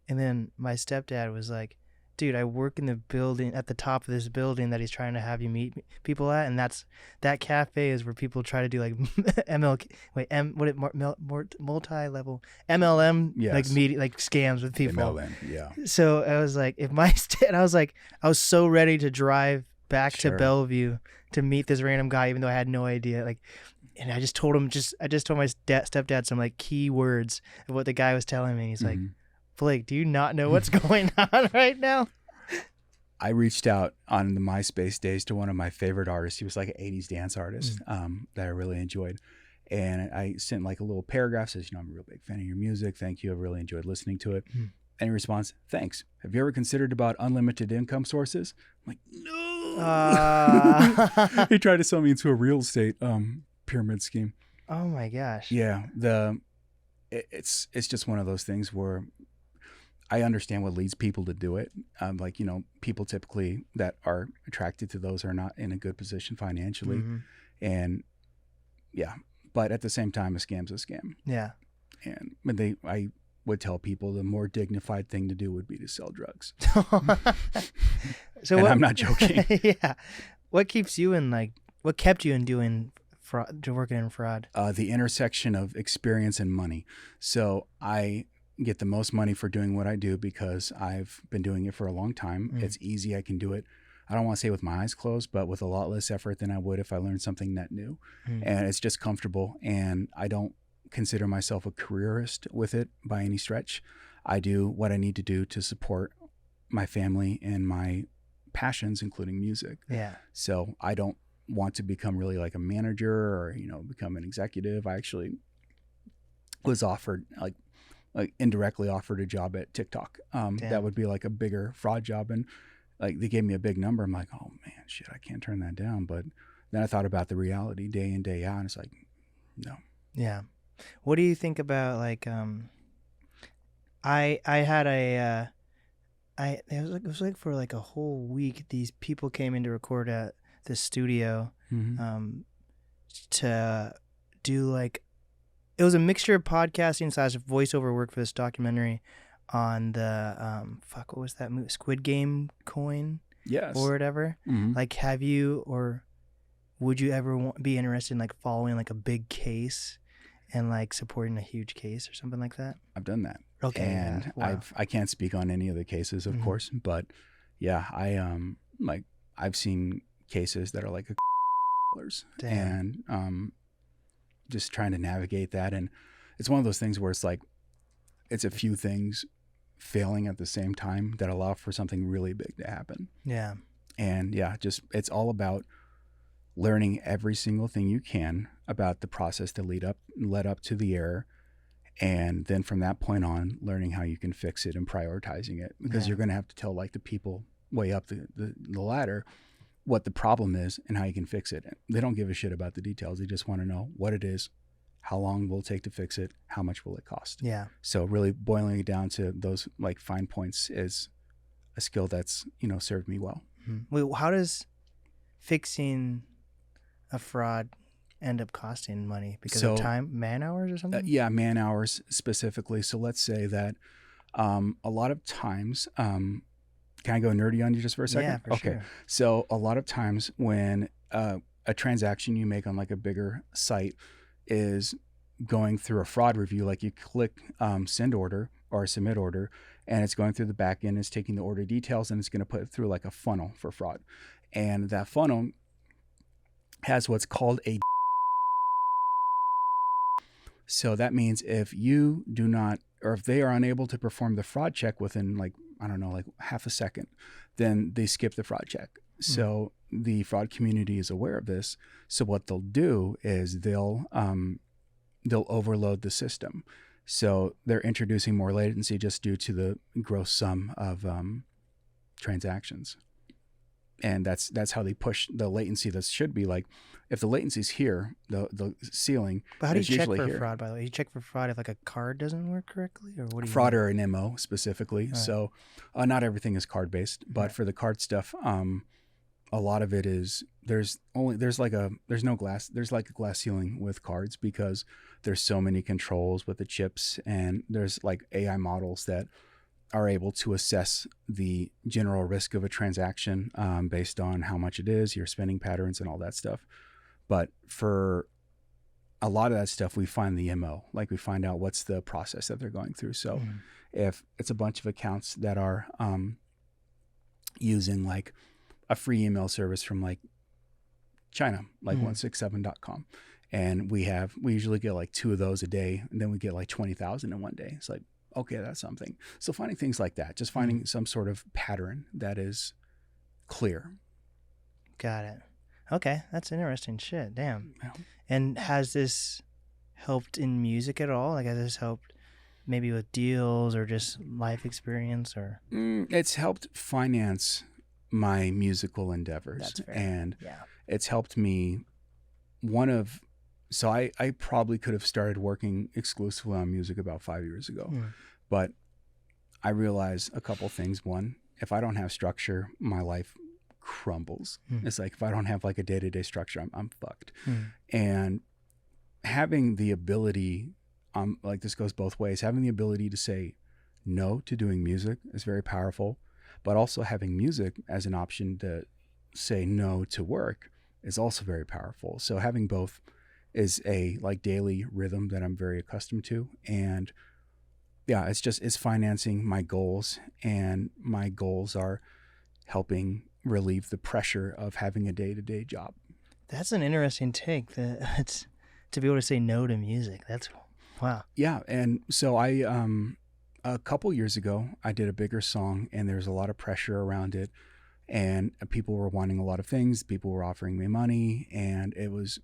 And then my stepdad was like, dude, I work in the building at the top of this building that he's trying to have you meet people at, and that cafe is where people try to do like multi-level MLM like media like scams with people. MLM, yeah. So I was like, I was so ready to drive back to Bellevue to meet this random guy, even though I had no idea. Like, and I just told my stepdad some like key words of what the guy was telling me. He's like, Blake, do you not know what's going on right now? I reached out on the MySpace days to one of my favorite artists. He was like an 80s dance artist that I really enjoyed. And I sent like a little paragraph, says, I'm a real big fan of your music. Thank you. I've really enjoyed listening to it. And he responds, thanks. Have you ever considered about unlimited income sources? I'm like, no. He tried to sell me into a real estate pyramid scheme. Oh my gosh. Yeah. It's just one of those things where I understand what leads people to do it. Like, people typically that are attracted to those are not in a good position financially. And yeah, but at the same time, a scam's a scam. Yeah. And I would tell people the more dignified thing to do would be to sell drugs. And I'm not joking. Yeah. What kept you in doing fraud, working in fraud? The intersection of experience and money. So I get the most money for doing what I do because I've been doing it for a long time. It's easy. I can do it. I don't want to say with my eyes closed, but with a lot less effort than I would if I learned something net new. And it's just comfortable. And I don't consider myself a careerist with it by any stretch. I do what I need to do to support my family and my passions, including music. Yeah. So I don't want to become really like a manager or, become an executive. I actually was offered like indirectly offered a job at TikTok. That would be like a bigger fraud job. And like they gave me a big number. I'm like, oh man, shit, I can't turn that down. But then I thought about the reality day in, day out. And it's like, no. Yeah. What do you think about like, I had it was like for like a whole week, these people came in to record at the studio, to do like, it was a mixture of podcasting / voiceover work for this documentary on the what was that movie? Squid Game coin? Yes. Or whatever. Like, have you or would you ever be interested in like following like a big case and like supporting a huge case or something like that? I've done that. Okay. And wow. I can't speak on any of the cases, of course, but yeah, I've seen cases that are like $1. And just trying to navigate that. And it's one of those things where it's like, it's a few things failing at the same time that allow for something really big to happen. Yeah. And yeah, it's all about learning every single thing you can about the process that led up to the error. And then from that point on, learning how you can fix it and prioritizing it, because you're going to have to tell like the people way up the ladder what the problem is and how you can fix it. They don't give a shit about the details. They just want to know what it is, how long will it take to fix it, how much will it cost. Yeah. So really boiling it down to those like fine points is a skill that's, served me well. Wait, how does fixing a fraud end up costing money? Because of time, man hours or something? Yeah, man hours specifically. So let's say that a lot of times, can I go nerdy on you just for a second? Yeah, for sure. So a lot of times when a transaction you make on like a bigger site is going through a fraud review, like you click send order or submit order, and it's going through the back end, it's taking the order details, and it's going to put it through like a funnel for fraud. And that funnel has what's called a. So that means if you do not, or if they are unable to perform the fraud check within like, I don't know, like half a second, then they skip the fraud check. So the fraud community is aware of this. So what they'll do is they'll overload the system. So they're introducing more latency just due to the gross sum of transactions. And that's how they push the latency. That should be like, if the latency's here, the ceiling. But how do you check for fraud, by the way? You check for fraud if like a card doesn't work correctly, or what do you fraud mean? or an MO specifically. Right. So not everything is card based, but for the card stuff, a lot of it is there's like a glass ceiling with cards because there's so many controls with the chips, and there's like AI models that are able to assess the general risk of a transaction based on how much it is, your spending patterns, and all that stuff. But for a lot of that stuff, we find the MO, like we find out what's the process that they're going through. So if it's a bunch of accounts that are using like a free email service from like China, like 167.com, and we usually get like 2 of those a day, and then we get like 20,000 in one day. It's like, okay, that's something. So finding things like that, just finding some sort of pattern that is clear. Got it. Okay, that's interesting shit. Damn. Yeah. And has this helped in music at all? Like, has this helped maybe with deals or just life experience or? It's helped finance my musical endeavors. That's fair. And yeah. It's helped me. So I probably could have started working exclusively on music about 5 years ago, but I realized a couple things. One, if I don't have structure, my life crumbles. It's like, if I don't have like a day-to-day structure, I'm fucked. And having the ability, like, this goes both ways, having the ability to say no to doing music is very powerful, but also having music as an option to say no to work is also very powerful. So having both is a like daily rhythm that I'm very accustomed to. And yeah, it's financing my goals, and my goals are helping relieve the pressure of having a day-to-day job. That's an interesting take. It's to be able to say no to music. That's wow. Yeah. And so a couple years ago, I did a bigger song, and there's a lot of pressure around it, and people were wanting a lot of things. People were offering me money, and it was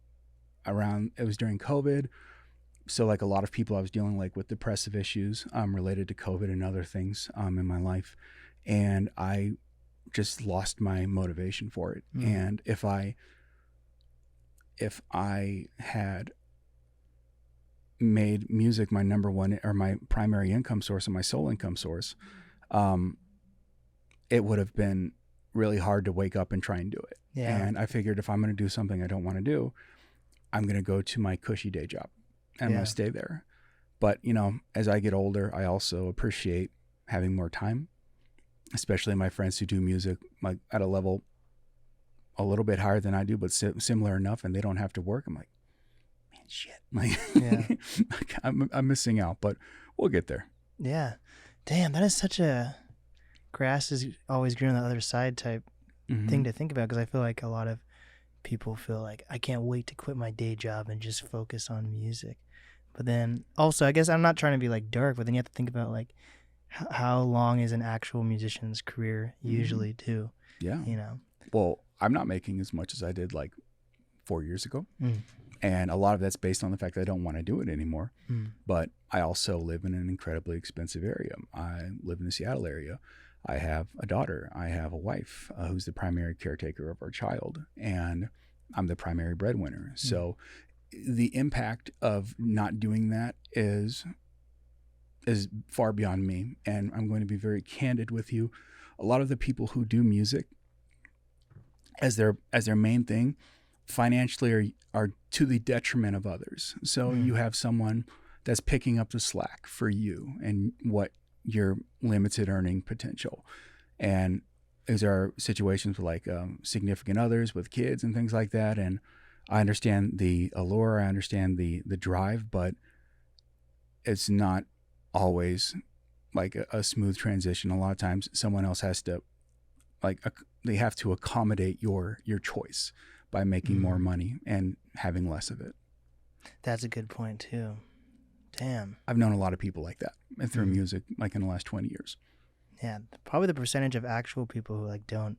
during COVID. So like a lot of people, I was dealing like with depressive issues related to COVID and other things in my life. And I just lost my motivation for it. And if I had made music my number one or my primary income source and my sole income source, it would have been really hard to wake up and try and do it. Yeah. And I figured, if I'm going to do something I don't want to do, I'm going to go to my cushy day job, and I'm going to stay there. But, as I get older, I also appreciate having more time, especially my friends who do music like at a level a little bit higher than I do, but similar enough, and they don't have to work. I'm like, man, shit. Like, yeah. I'm missing out, but we'll get there. Yeah. Damn, that is such a grass is always green on the other side type thing to think about, because I feel like a lot of people feel like, I can't wait to quit my day job and just focus on music. But then also, I guess I'm not trying to be like dark, but then you have to think about like how long is an actual musician's career usually too. Yeah. Well, I'm not making as much as I did like 4 years ago. And a lot of that's based on the fact that I don't want to do it anymore. But I also live in an incredibly expensive area. I live in the Seattle area. I have a daughter. I have a wife who's the primary caretaker of our child, and I'm the primary breadwinner. So the impact of not doing that is far beyond me. And I'm going to be very candid with you. A lot of the people who do music as their main thing financially are to the detriment of others. So you have someone that's picking up the slack for you and what your limited earning potential. And these are situations with like significant others with kids and things like that. And I understand the allure, I understand the drive, but it's not always like a smooth transition. A lot of times someone else has to they have to accommodate your choice by making more money and having less of it. That's a good point too. Damn. I've known a lot of people like that through music, like in the last 20 years. Yeah, probably the percentage of actual people who they don't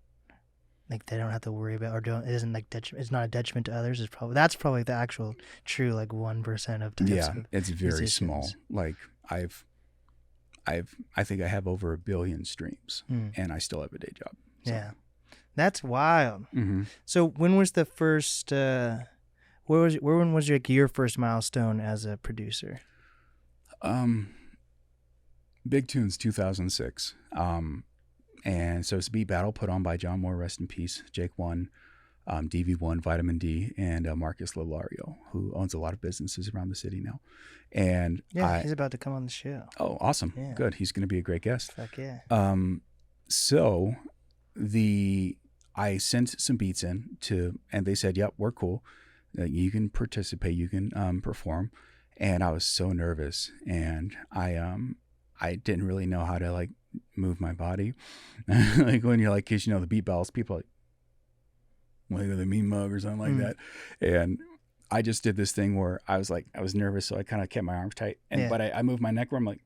have to worry about, or it isn't like it's not a detriment to others. That's probably the actual true like 1% of types. Yeah, of it's very musicians. small. Like I think I have over 1 billion streams, and I still have a day job. So. Yeah, that's wild. So when was the first? When was your first milestone as a producer? Big Tunes 2006. And so it's Beat Battle put on by John Moore, rest in peace, Jake One, DV1, Vitamin D, and Marcus Lolario, who owns a lot of businesses around the city now. And he's about to come on the show. Oh, awesome. Yeah. Good. He's going to be a great guest. Fuck yeah. So I sent some beats in and they said, yep, we're cool. You can participate, you can perform. And I was so nervous, and I didn't really know how to like move my body. Like when you're like, cause the beat battles, people are like the mean mug or something like that. And I just did this thing where I was nervous. So I kind of kept my arms tight, but I moved my neck where I'm like,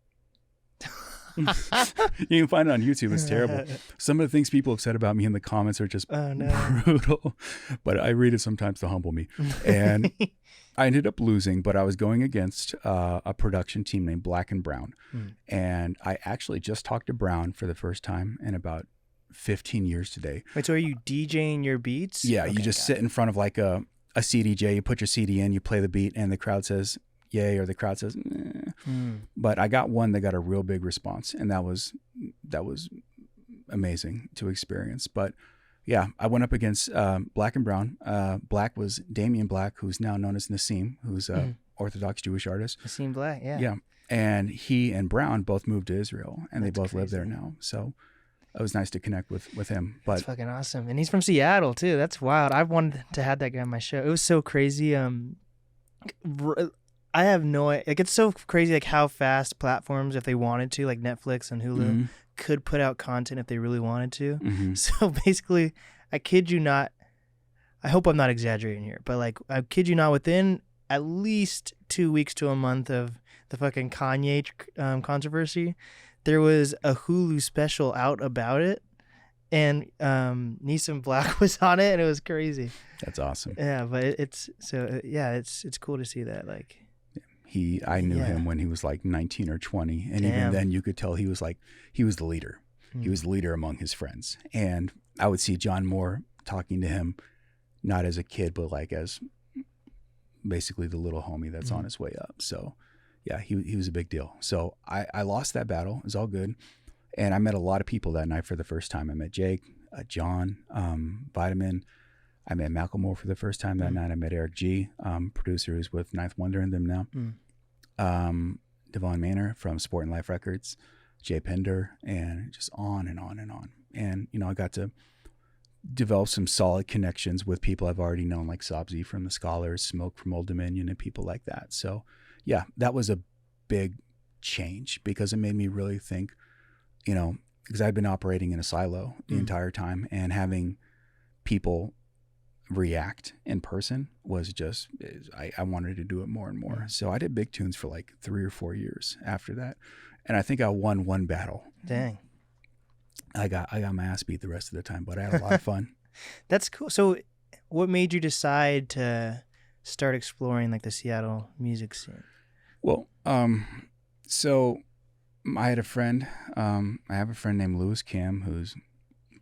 You can find it on YouTube. It's terrible. Some of the things people have said about me in the comments are just brutal, but I read it sometimes to humble me. And I ended up losing, but I was going against a production team named Black and Brown. And I actually just talked to Brown for the first time in about 15 years today. Wait, so are you DJing your beats? Yeah, you just sit in front of like a CDJ, you put your CD in, you play the beat, and the crowd says yay, or the crowd says But I got one that got a real big response, and that was amazing to experience. But yeah, I went up against Black and Brown. Black was Damian Black, who's now known as Nassim, who's a Orthodox Jewish artist. Nassim Black, yeah. Yeah, and he and Brown both moved to Israel, and they both live there now. So it was nice to connect with him. But that's fucking awesome. And he's from Seattle too. That's wild. I wanted to have that guy on my show. It was so crazy. I have no idea. Like, it's so crazy, like how fast platforms, if they wanted to, like Netflix and Hulu, could put out content if they really wanted to. So basically, I kid you not, I hope I'm not exaggerating here, but like, I kid you not, within at least 2 weeks to a month of the fucking Kanye controversy, there was a Hulu special out about it, and Nassim Black was on it, and it was crazy. That's awesome. Yeah, but it's cool to see that. Like, I knew him when he was like 19 or 20, and even then you could tell he was the leader. He was the leader among his friends, and I would see John Moore talking to him, not as a kid, but like as basically the little homie that's on his way up. So yeah, he was a big deal. So I lost that battle. It was all good. And I met a lot of people that night for the first time. I met Jake, John, Vitamin. I met Macklemore for the first time that night. I met Eric G, producer who's with Ninth Wonder and them now. Devon Manor from Sport and Life Records, Jay Pender, and just on and on and on. And, I got to develop some solid connections with people I've already known, like Sabzi from The Scholars, Smoke from Old Dominion, and people like that. So yeah, that was a big change because it made me really think, because I'd been operating in a silo the entire time, and having people react in person was just, I wanted to do it more and more. So I did big tunes for like 3 or 4 years after that. And I think I won one battle. Dang. I got my ass beat the rest of the time, but I had a lot of fun. That's cool. So what made you decide to start exploring like the Seattle music scene? Well, so I had a friend, I have a friend named Louis Cam, who's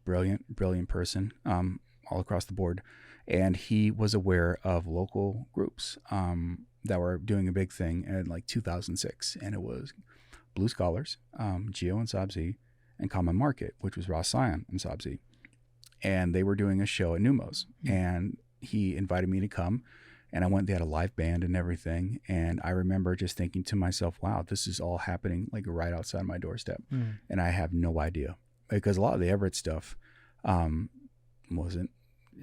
brilliant person, all across the board. And he was aware of local groups, that were doing a big thing in like 2006. And it was Blue Scholars, Geo and Sabzi, and Common Market, which was Ross Sion and Sabzi. And they were doing a show at Numos, and he invited me to come. And I went, they had a live band and everything. And I remember just thinking to myself, wow, this is all happening like right outside my doorstep. And I have no idea, because a lot of the Everett stuff wasn't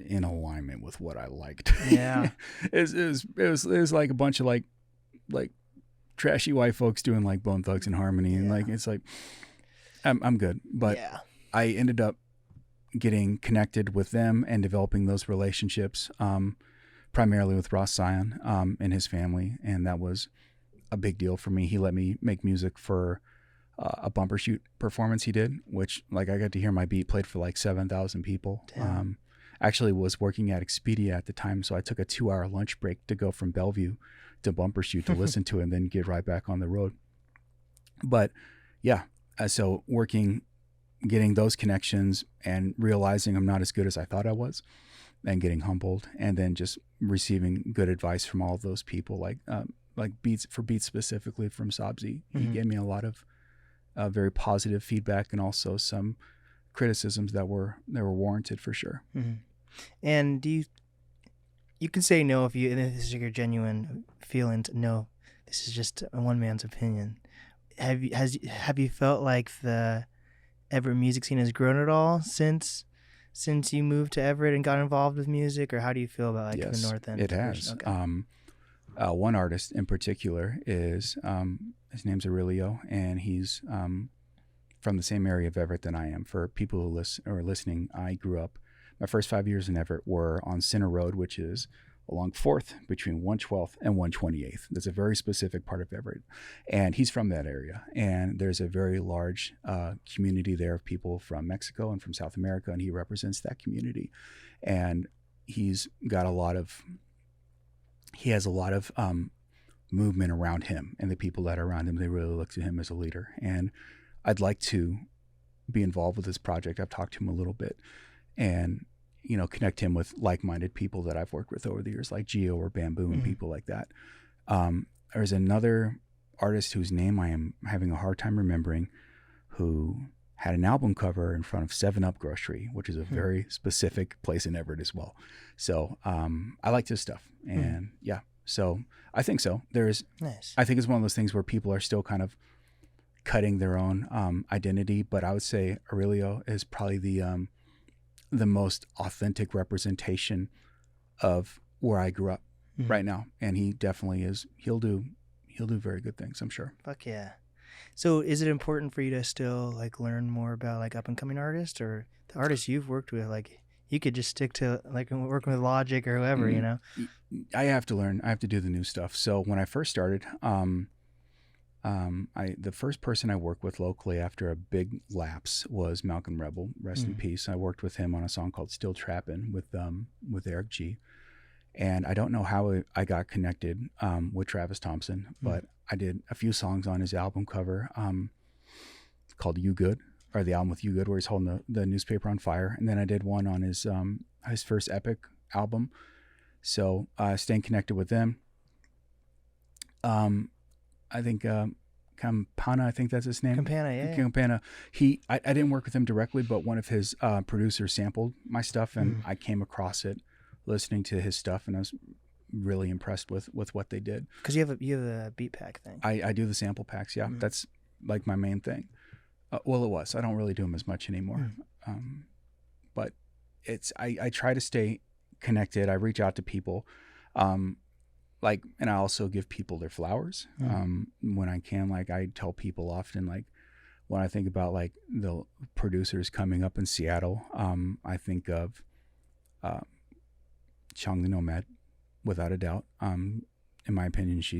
in alignment with what I liked. Yeah. it was like a bunch of like trashy white folks doing like Bone Thugs and Harmony. And like, it's like, I'm good. But I ended up getting connected with them and developing those relationships, primarily with Ross Sion and his family. And that was a big deal for me. He let me make music for a bumper shoot performance he did, which like I got to hear my beat played for like 7,000 people. Actually was working at Expedia at the time, so I took a 2-hour lunch break to go from Bellevue to bumper shoot to listen to it and then get right back on the road. But yeah, so getting those connections and realizing I'm not as good as I thought I was, and getting humbled, and then just receiving good advice from all of those people, like beats specifically from Sabzi. He gave me a lot of very positive feedback, and also some criticisms that were warranted for sure. And you can say no if this is your genuine feeling. No, this is just one man's opinion. Have you felt like the Everett music scene has grown at all since you moved to Everett and got involved with music, or how do you feel about like the North End? It has. Okay. One artist in particular is his name's Aurelio, and he's from the same area of Everett than I am. For people who are listening, I grew up. My first 5 years in Everett were on Center Road, which is along 4th between 112th and 128th. That's a very specific part of Everett. And he's from that area. And there's a very large community there of people from Mexico and from South America, and he represents that community. And he's got he has a lot of movement around him, and the people that are around him, they really look to him as a leader. And I'd like to be involved with this project. I've talked to him a little bit, and connect him with like-minded people that I've worked with over the years, like Geo or Bamboo and people like that. There's another artist whose name I am having a hard time remembering, who had an album cover in front of 7-Up Grocery, which is a very specific place in Everett as well. So I like his stuff, and so I think so. Nice. I think it's one of those things where people are still kind of cutting their own identity, but I would say Aurelio is probably the most authentic representation of where I grew up right now, and he definitely is. He'll do very good things, I'm sure. Fuck yeah. So is it important for you to still learn more about up and coming artists, or the artists you've worked with? You could just stick to working with Logic or whoever, I have to learn. I have to do the new stuff. So when I first started, the first person I worked with locally after a big lapse was Malcolm Rebel, rest in peace. I worked with him on a song called Still Trappin' with Eric G. And I don't know how I got connected with Travis Thompson, but I did a few songs on his album cover called You Good, or the album with You Good, where he's holding the newspaper on fire. And then I did one on his first Epic album. So staying connected with them. I think Campana, I think that's his name. Campana, yeah. Campana. I didn't work with him directly, but one of his producers sampled my stuff, and I came across it listening to his stuff, and I was really impressed with what they did. Because you have a beat pack thing. I do the sample packs, yeah. That's my main thing. Well, it was. I don't really do them as much anymore. But I try to stay connected. I reach out to people. And I also give people their flowers when I can. I tell people often, when I think about the producers coming up in Seattle, I think of Chong the Nomad, without a doubt. In my opinion, she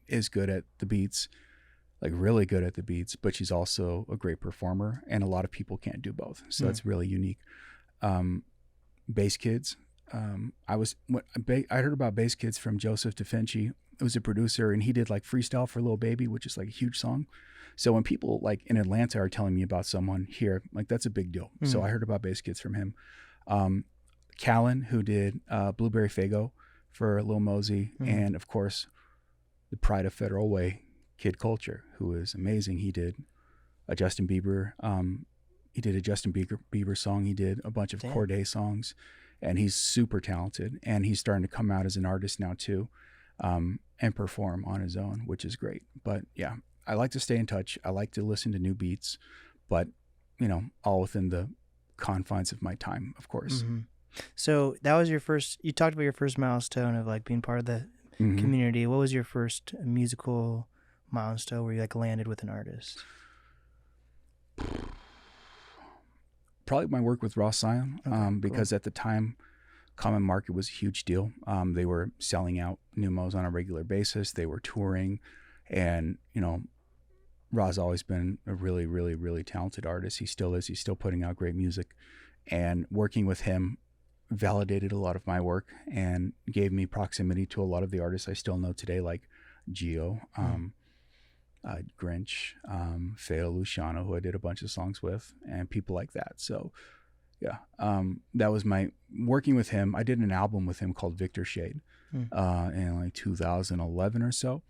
is good at the beats, really good at the beats, but she's also a great performer, and a lot of people can't do both. So that's really unique. Bass Kids. I heard about Bass Kids from Joseph DeFinci. It was a producer, and he did Freestyle for Lil Baby, which is a huge song. So when people in Atlanta are telling me about someone here, that's a big deal. So I heard about Bass Kids from him. Callan, who did Blueberry Faygo for Lil Mosey, and of course the pride of Federal Way, Kid Culture, who is amazing. He did a Justin Bieber song. He did a bunch of Corday songs. And he's super talented, and he's starting to come out as an artist now too, and perform on his own, which is great. But yeah, I like to stay in touch. I like to listen to new beats, but all within the confines of my time, of course. So that was you talked about your first milestone of being part of the community. What was your first musical milestone where you landed with an artist? Probably my work with Ross Sion, because at the time, Common Market was a huge deal. They were selling out Numos on a regular basis. They were touring, and Ross always been a really, really, really talented artist. He still is. He's still putting out great music, and working with him validated a lot of my work and gave me proximity to a lot of the artists I still know today, like Geo. Grinch, Feo Luciano, who I did a bunch of songs with, and people like that. So yeah, that was my working with him. I did an album with him called Victor Shade in 2011 or so,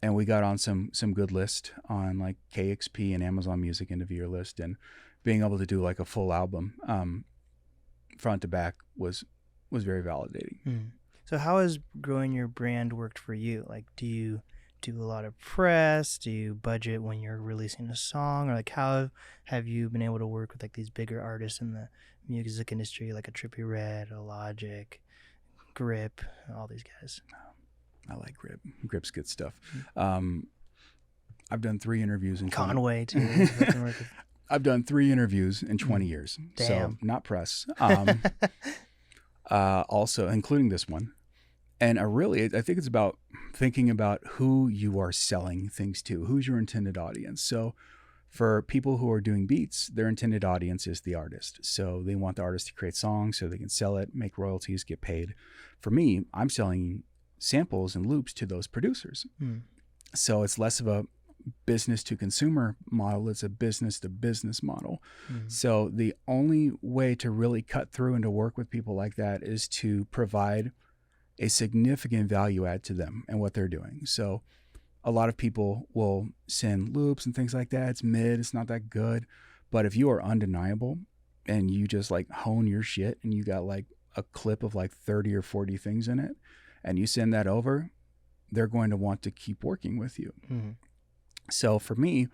and we got on some good list on KXP and Amazon Music end of year list, and being able to do a full album front to back was very validating. So how has growing your brand worked for you? Do you do a lot of press? Do you budget when you're releasing a song? Or how have you been able to work with these bigger artists in the music industry, like a Trippie Redd, a Logic, Grip, all these guys? I like Grip. Grip's good stuff. I've done 3 interviews in Conway too. I've done 3 interviews in 20 years. Damn. So not press. also including this one. And I think it's about thinking about who you are selling things to, who's your intended audience. So for people who are doing beats, their intended audience is the artist. So they want the artist to create songs so they can sell it, make royalties, get paid. For me, I'm selling samples and loops to those producers. So it's less of a business to consumer model, it's a business to business model. So the only way to really cut through and to work with people like that is to provide a significant value add to them and what they're doing. So a lot of people will send loops and things like that. It's mid, it's not that good. But if you are undeniable and you just like hone your shit and you got like a clip of like 30 or 40 things in it and you send that over, they're going to want to keep working with you. So for me,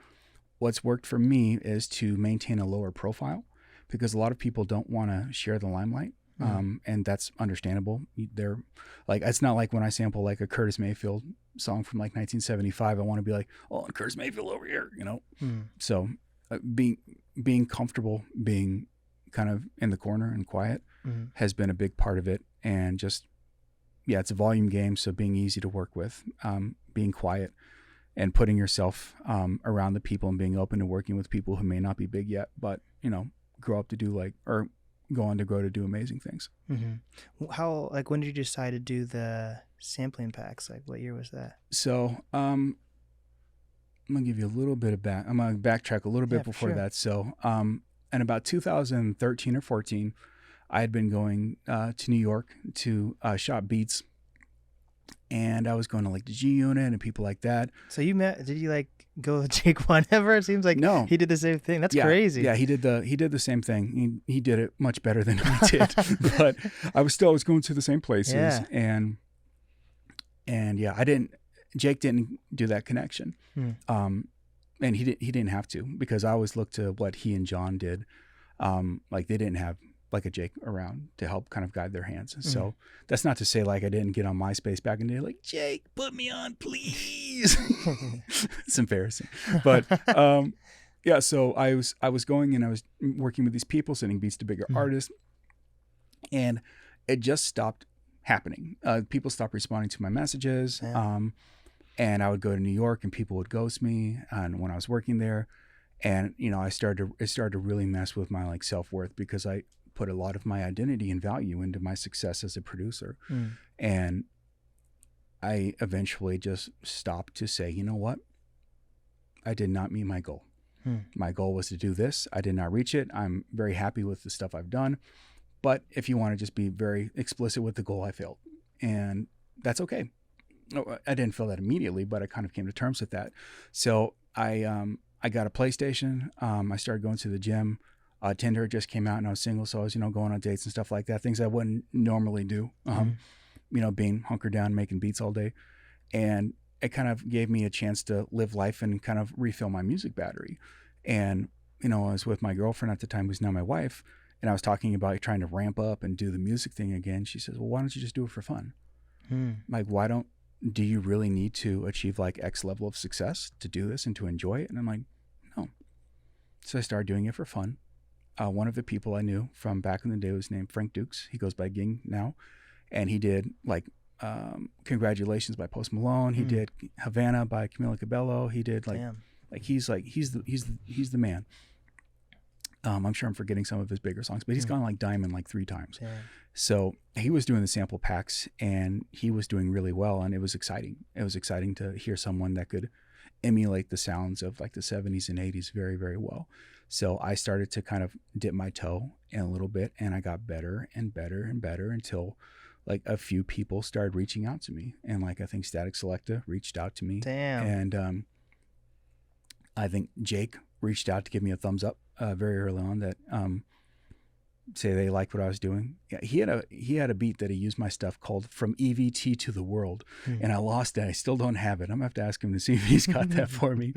what's worked for me is to maintain a lower profile because a lot of people don't want to share the limelight. And that's understandable. They're like, it's not like when I sample like a Curtis Mayfield song from like 1975, I want to be like, oh, Curtis Mayfield over here, you know? So being comfortable, being kind of in the corner and quiet has been a big part of it. And just, yeah, it's a volume game. So being easy to work with, being quiet and putting yourself around the people and being open to working with people who may not be big yet, but, you know, grow up to do like, or go on to grow to do amazing things. How, like, when did you decide to do the sampling packs? Like, what year was that? So, I'm going to give you a little bit of I'm going to backtrack a little bit before that. So, in about 2013 or 14, I had been going to New York to shop beats, and I was going to like the G Unit and people like that. So did you like go with Jake One ever? It seems like no, he did the same thing. That's crazy. Yeah, he did the same thing. He did it much better than I did, but I was going to the same places, and yeah, Jake didn't do that connection, and he didn't have to, because I always looked to what he and John did. Like they didn't have like a Jake around to help kind of guide their hands. So that's not to say like I didn't get on MySpace back in the day, like, Jake, put me on, please. It's embarrassing. But yeah, so I was going and I was working with these people, sending beats to bigger artists, and it just stopped happening. People stopped responding to my messages. And I would go to New York and people would ghost me. And when I was working there, and, you know, it started to really mess with my like self-worth, because I put a lot of my identity and value into my success as a producer. And I eventually just stopped to say, you know what? I did not meet my goal. My goal was to do this. I did not reach it. I'm very happy with the stuff I've done. But if you want to just be very explicit with the goal, I failed. And that's okay. I didn't feel that immediately, but I kind of came to terms with that. So I got a PlayStation. I started going to the gym. Tinder just came out and I was single. So I was, you know, going on dates and stuff like that. Things I wouldn't normally do, you know, being hunkered down, making beats all day. And it kind of gave me a chance to live life and kind of refill my music battery. And, you know, I was with my girlfriend at the time, who's now my wife. And I was talking about trying to ramp up and do the music thing again. She says, well, why don't you just do it for fun? Like, do you really need to achieve like X level of success to do this and to enjoy it? And I'm like, no. So I started doing it for fun. One of the people I knew from back in the day was named Frank Dukes. He goes by Ging now. And he did like Congratulations by Post Malone. He did Havana by Camila Cabello. He did he's the man. I'm sure I'm forgetting some of his bigger songs, but he's gone like diamond like 3 times. So he was doing the sample packs and he was doing really well, and it was exciting. It was exciting to hear someone that could emulate the sounds of like the 70s and 80s very, very well. So I started to kind of dip my toe in a little bit, and I got better and better and better until like a few people started reaching out to me. And like I think Static Selecta reached out to me. And I think Jake reached out to give me a thumbs up very early on, that say they liked what I was doing. Yeah, he had a beat that he used my stuff called From EVT to the World, and I lost it. I still don't have it. I'm gonna have to ask him to see if he's got that for me.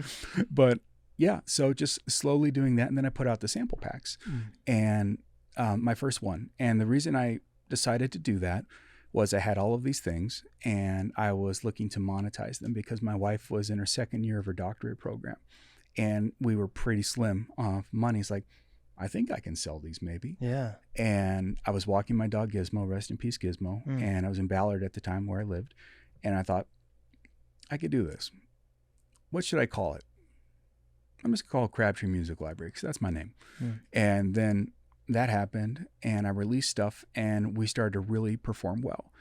But yeah, so just slowly doing that, and then I put out the sample packs, and my first one. And the reason I decided to do that was I had all of these things, and I was looking to monetize them because my wife was in her second year of her doctorate program, and we were pretty slim off money. It's like, I think I can sell these maybe. Yeah. And I was walking my dog Gizmo, rest in peace Gizmo, and I was in Ballard at the time where I lived, and I thought, I could do this. What should I call it? I'm just going to call it Crabtree Music Library because that's my name. And then that happened, and I released stuff, and we started to really perform well.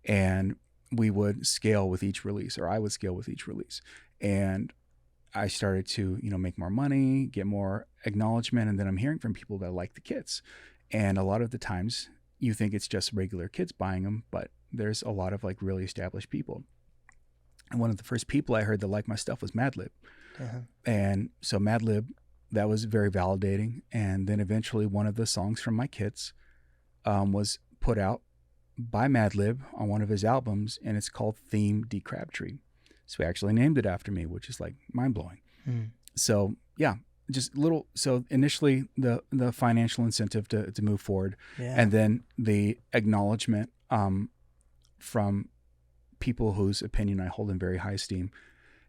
And we would scale with each release, or I would scale with each release. And I started to, make more money, get more acknowledgement, and then I'm hearing from people that like the kits. And a lot of the times you think it's just regular kids buying them, but there's a lot of like really established people. And one of the first people I heard that liked my stuff was Madlib. And so Madlib, that was very validating. And then eventually one of the songs from my kits was put out by Madlib on one of his albums, and it's called Theme D Crabtree. So he actually named it after me, which is like mind blowing. So yeah, just little. So initially the financial incentive to move forward, and then the acknowledgement from people whose opinion I hold in very high esteem,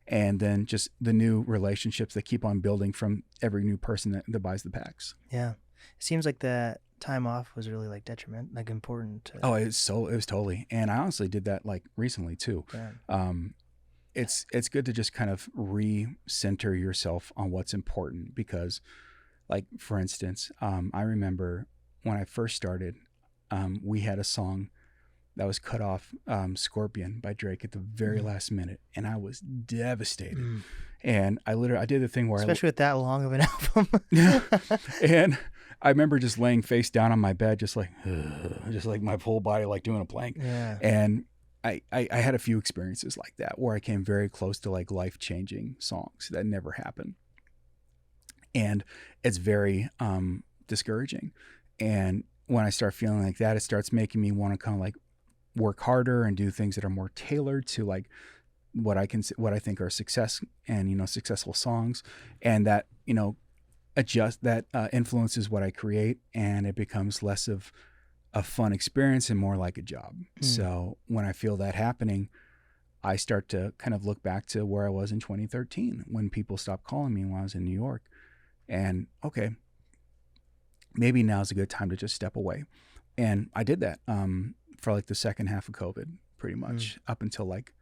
and then just the new relationships that keep on building from every new person that buys the packs. Yeah, it seems like that time off was really like important to... Oh, it was totally. And I honestly did that like recently too. It's good to just kind of re-center yourself on what's important, because like, for instance, I remember when I first started, we had a song that was cut off, Scorpion by Drake at the very last minute. And I was devastated. And I did the thing where especially with that long of an album. And I remember just laying face down on my bed, just like my whole body, like doing a plank. And I had a few experiences like that where I came very close to like life-changing songs that never happened. And it's very discouraging. And when I start feeling like that, it starts making me want to kind of like work harder and do things that are more tailored to like what I think are success and, successful songs, and that, adjust that influences what I create, and it becomes less of a fun experience and more like a job. So when I feel that happening, I start to kind of look back to where I was in 2013 when people stopped calling me when I was in New York, and okay, maybe now's a good time to just step away. And I did that for like the second half of COVID, pretty much up until like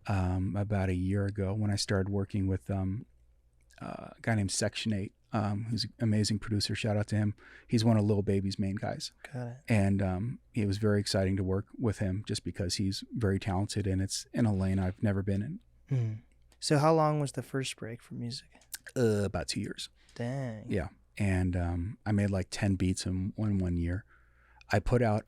about a year ago when I started working with a guy named Section 8, who's an amazing producer. Shout out to him. He's one of Lil Baby's main guys. Got it. And it was very exciting to work with him just because he's very talented, and it's in a lane I've never been in. So how long was the first break for music? About 2 years. Dang. Yeah. And I made like 10 beats in one year. I put out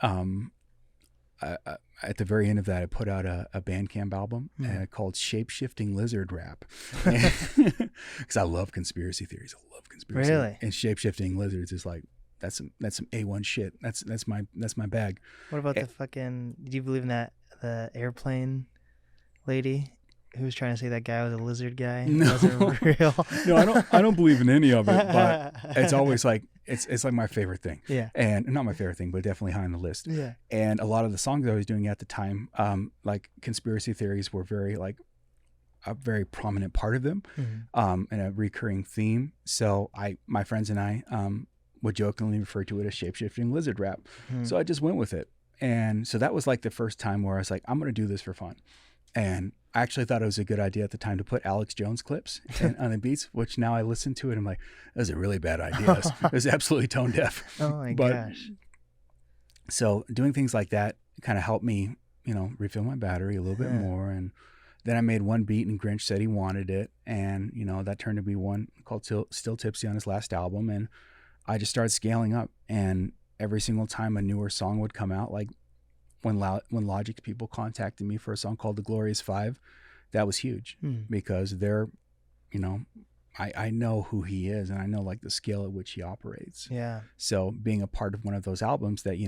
at the very end of that, I put out a Bandcamp album called Shape-Shifting Lizard Rap, because I love conspiracy theories. I love conspiracy. Really? And shape-shifting lizards is like that's some A1 shit. That's my bag. What about the fucking? Do you believe in that the airplane lady who was trying to say that guy was a lizard guy? No, wasn't real. No, I don't believe in any of it. But it's always like it's like my favorite thing. Yeah. And not my favorite thing, but definitely high on the list. Yeah. And a lot of the songs I was doing at the time, like conspiracy theories were very like a very prominent part of them, and a recurring theme. So my friends and I would jokingly refer to it as shape-shifting lizard rap. So I just went with it. And so that was like the first time where I was like, I'm going to do this for fun. And I actually thought it was a good idea at the time to put Alex Jones clips on the beats, which now I listen to it and I'm like, that was a really bad idea. It was absolutely tone deaf. Oh my gosh. So doing things like that kind of helped me, refill my battery a little bit more. And then I made one beat and Grinch said he wanted it. And, that turned to be one called Still Tipsy on his last album. And I just started scaling up. And every single time a newer song would come out, like when Logic's people contacted me for a song called The Glorious Five, that was huge because they're, I know who he is and I know like the scale at which he operates. Yeah. So being a part of one of those albums that,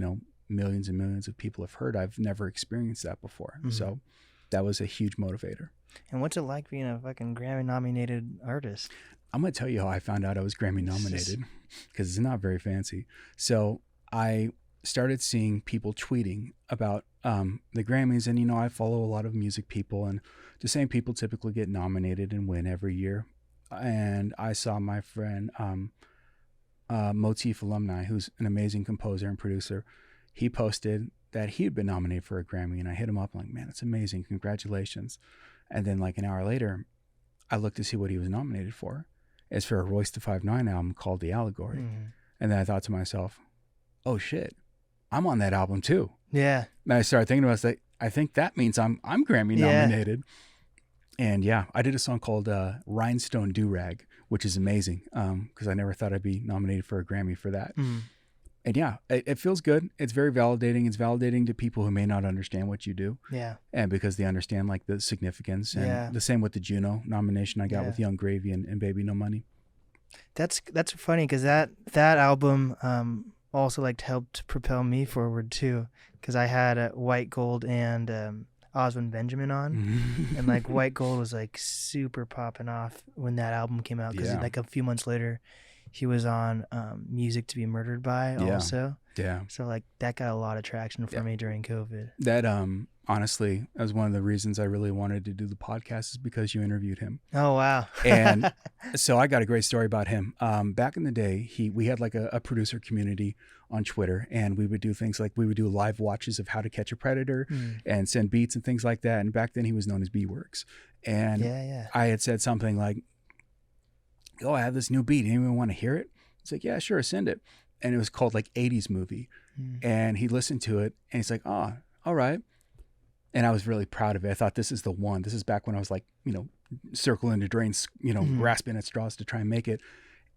millions and millions of people have heard, I've never experienced that before. So that was a huge motivator. And what's it like being a fucking Grammy nominated artist? I'm going to tell you how I found out I was Grammy nominated because it's not very fancy. So I started seeing people tweeting about the Grammys, and I follow a lot of music people, and the same people typically get nominated and win every year. And I saw my friend Motif Alumni, who's an amazing composer and producer, he posted that he had been nominated for a Grammy, and I hit him up like, man, it's amazing, congratulations. And then like an hour later, I looked to see what he was nominated for. It's for a Royce da 5'9" album called The Allegory. And then I thought to myself, oh shit, I'm on that album too. Yeah. And I started thinking about it, I think that means I'm Grammy nominated. And yeah, I did a song called Rhinestone Do-Rag, which is amazing because I never thought I'd be nominated for a Grammy for that. And yeah, it feels good. It's very validating. It's validating to people who may not understand what you do. Yeah. And because they understand like the significance. And the same with the Juno nomination I got with Young Gravy and Baby No Money. That's funny because that album also like helped propel me forward too, because I had White Gold and Osmond Benjamin on, and like White Gold was like super popping off when that album came out, because like a few months later he was on Music to Be Murdered By also. So like that got a lot of traction for me during COVID. That honestly, that was one of the reasons I really wanted to do the podcast, is because you interviewed him. Oh wow. And so I got a great story about him. Back in the day, we had like a producer community on Twitter, and we would do things like we would do live watches of How to Catch a Predator and send beats and things like that. And back then he was known as B-Works. And I had said something like, oh, I have this new beat. Anyone want to hear it? He's like, yeah, sure, send it. And it was called like 80s Movie. And he listened to it and he's like, oh, all right. And I was really proud of it. I thought, this is the one. This is back when I was like, circling the drains, grasping at straws to try and make it.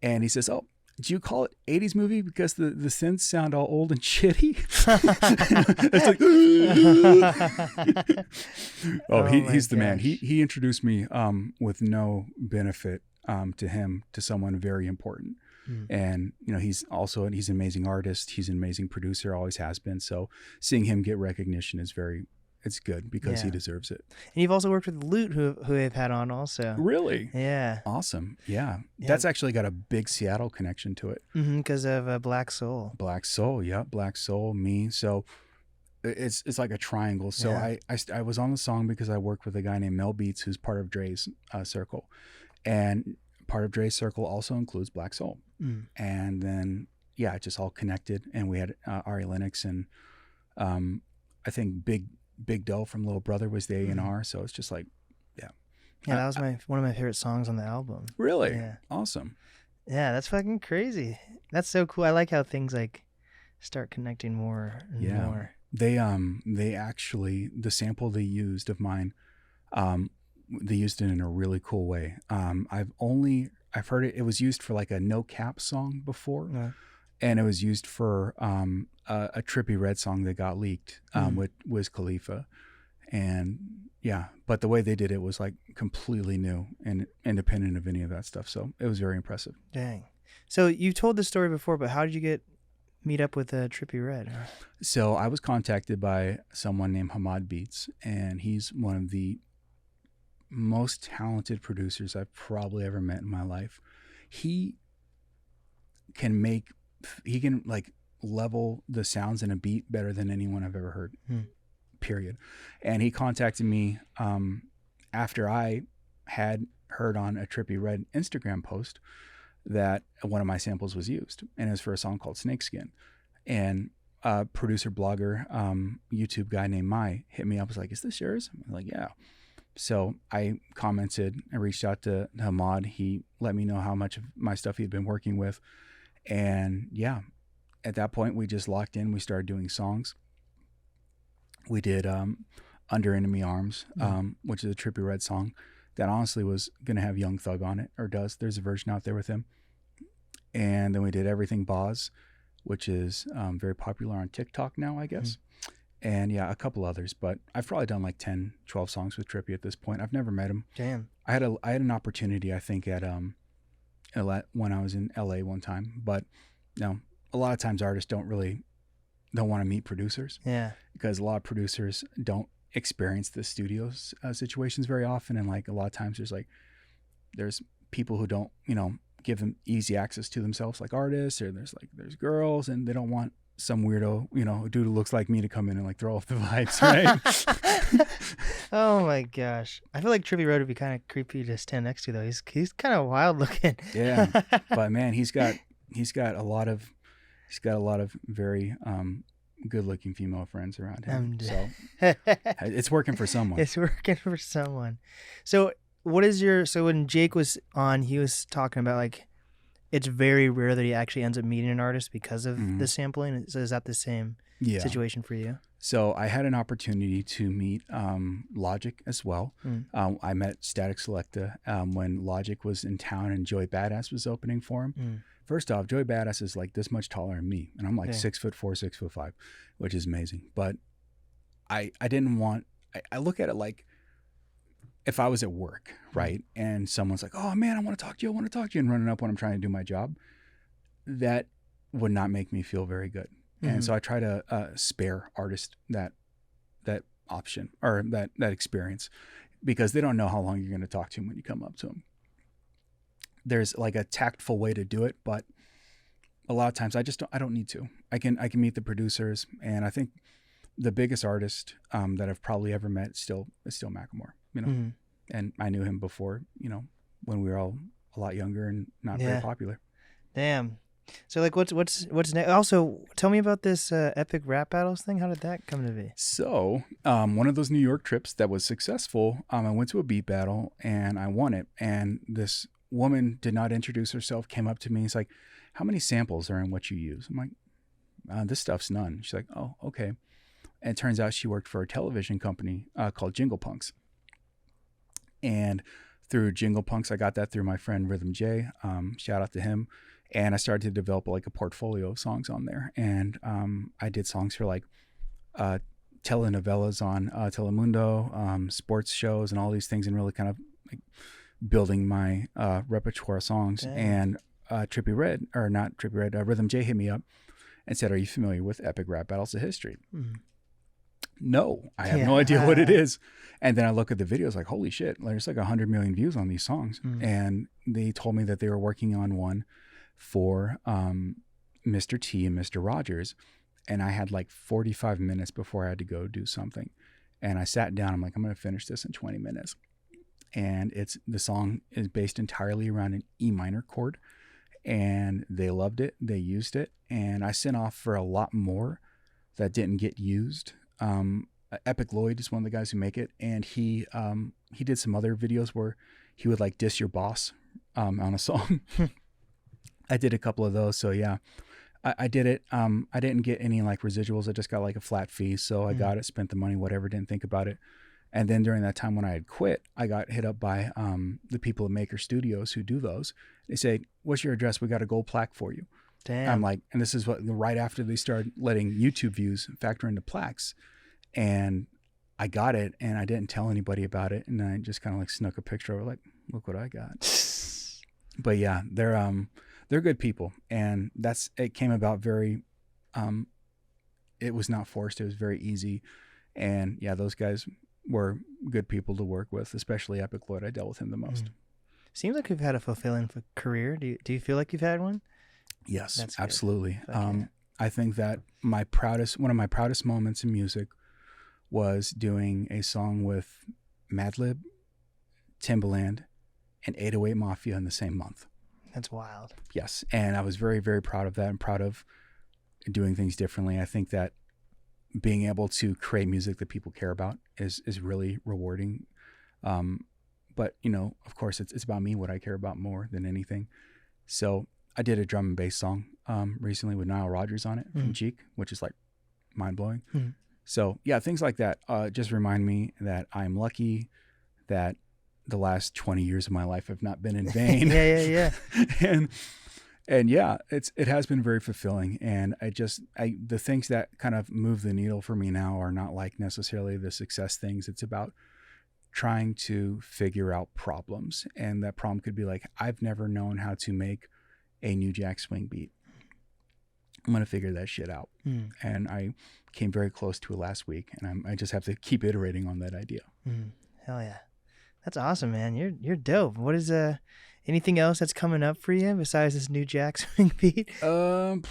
And he says, oh, do you call it 80s Movie because the synths sound all old and shitty? It's like, he's the man. He introduced me with no benefit to him to someone very important. And he's an amazing artist. He's an amazing producer, always has been. So seeing him get recognition is it's good because he deserves it. And you've also worked with Lute, who I've had on also. Really? Yeah. Awesome. Yeah. That's actually got a big Seattle connection to it. Because of Black Soul. Black Soul, yeah. Black Soul, me. So it's like a triangle. So I was on the song because I worked with a guy named Mel Beats, who's part of Dre's circle. And part of Dre's circle also includes Black Soul. And then, it just all connected. And we had Ari Lennox and I think Big Doe from Little Brother was the A&R, so it's just like, that was one of my favorite songs on the album. Really? Yeah. Awesome. Yeah, that's fucking crazy. That's so cool. I like how things like start connecting more and more. They actually, the sample they used of mine, they used it in a really cool way. I've heard it was used for like a No Cap song before. And it was used for a Trippie Redd song that got leaked with Wiz Khalifa. And but the way they did it was like completely new and independent of any of that stuff. So it was very impressive. Dang. So you've told this story before, but how did you meet up with Trippie Redd? So I was contacted by someone named Hamad Beats, and he's one of the most talented producers I've probably ever met in my life. He can like level the sounds in a beat better than anyone I've ever heard, period. And he contacted me after I had heard on a Trippie Redd Instagram post that one of my samples was used, and it was for a song called Snakeskin. And a producer, blogger, YouTube guy named Mai hit me up, was like, is this yours? I'm like, yeah. So I commented, I reached out to Hamad. He let me know how much of my stuff he'd been working with. And at that point we just locked in. We started doing songs. We did Under Enemy Arms, which is a Trippie Redd song that honestly was going to have Young Thug on it, or does. There's a version out there with him. And then we did Everything Boz, which is very popular on TikTok now, I guess. And a couple others, but I've probably done like 10, 12 songs with Trippie at this point. I've never met him. Damn. I had an opportunity, I think, at when I was in LA one time, but a lot of times artists don't want to meet producers. Yeah. Because a lot of producers don't experience the studio situations very often, and like a lot of times there's people who don't give them easy access to themselves, like artists, or there's girls, and they don't want some weirdo, a dude who looks like me to come in and like throw off the vibes, right? Oh my gosh. I feel like Trippie Redd would be kind of creepy to stand next to, though. He's kind of wild looking. Yeah. But man, he's got he's got a lot of very good-looking female friends around him. So it's working for someone. It's working for someone. So when Jake was on, he was talking about like it's very rare that he actually ends up meeting an artist because of the sampling. So is that the same situation for you? So I had an opportunity to meet Logic as well. I met Static Selecta when Logic was in town and Joey Badass was opening for him. First off, Joey Badass is like this much taller than me, and I'm like 6'4", 6'5", which is amazing. But I didn't want. I look at it like if I was at work, right, and someone's like, "Oh man, I want to talk to you. I want to talk to you," and running up when I'm trying to do my job, that would not make me feel very good. And so I try to spare artists that option or that experience, because they don't know how long you're going to talk to them when you come up to them. There's like a tactful way to do it, but a lot of times I don't need to. I can meet the producers, and I think the biggest artist that I've probably ever met is still Macklemore, you know. And I knew him before, you know, when we were all a lot younger and not very popular. Damn. So like what's next? Also, tell me about this epic rap battles thing. How did that come to be? So one of those New York trips that was successful, I went to a beat battle and I won it. And this woman did not introduce herself, came up to me. It's like, how many samples are in what you use? I'm like, this stuff's none. She's like, oh, okay. And it turns out she worked for a television company called Jingle Punks. And through Jingle Punks, I got that through my friend Rhythm J. Shout out to him. And I started to develop like a portfolio of songs on there. And I did songs for like telenovelas on Telemundo, sports shows and all these things, and really kind of like building my repertoire of songs. Dang. And Rhythm J hit me up and said, "Are you familiar with Epic Rap Battles of History?" No, I have no idea what it is. And then I look at the videos like, holy shit, there's like 100 million views on these songs. And they told me that they were working on one for Mr. T and Mr. Rogers. And I had like 45 minutes before I had to go do something. And I sat down, I'm like, I'm going to finish this in 20 minutes. And the song is based entirely around an E minor chord. And they loved it. They used it. And I sent off for a lot more that didn't get used. Epic Lloyd is one of the guys who make it. And he did some other videos where he would like diss your boss on a song. I did a couple of those. So yeah, I did it. I didn't get any like residuals. I just got like a flat fee. So I got it, spent the money, whatever, didn't think about it. And then during that time when I had quit, I got hit up by the people at Maker Studios who do those. They say, "What's your address? We got a gold plaque for you." Damn. I'm like, and this is right after they started letting YouTube views factor into plaques. And I got it, and I didn't tell anybody about it. And I just kind of like snuck a picture over, like, look what I got. But yeah, they're good people. And it came about very, it was not forced. It was very easy. And yeah, those guys were good people to work with, especially Epic Lloyd. I dealt with him the most. Seems like you've had a fulfilling career. Do you feel like you've had one? Yes, absolutely. I think that one of my proudest moments in music was doing a song with Madlib, Timbaland, and 808 Mafia in the same month. That's wild. Yes, and I was very, very proud of that and proud of doing things differently. I think that being able to create music that people care about is really rewarding. But, you know, of course, it's about me, what I care about more than anything. So I did a drum and bass song recently with Nile Rodgers on it from Cheek, which is like mind-blowing. So yeah, things like that just remind me that I'm lucky that the last 20 years of my life have not been in vain. Yeah. and yeah, it has been very fulfilling. And the things that kind of move the needle for me now are not like necessarily the success things. It's about trying to figure out problems. And that problem could be like, I've never known how to make a New Jack Swing beat. I'm going to figure that shit out. And I came very close to it last week, and I just have to keep iterating on that idea. Hell yeah. That's awesome, man. You're dope. What is anything else that's coming up for you besides this New Jack Swing beat? I'm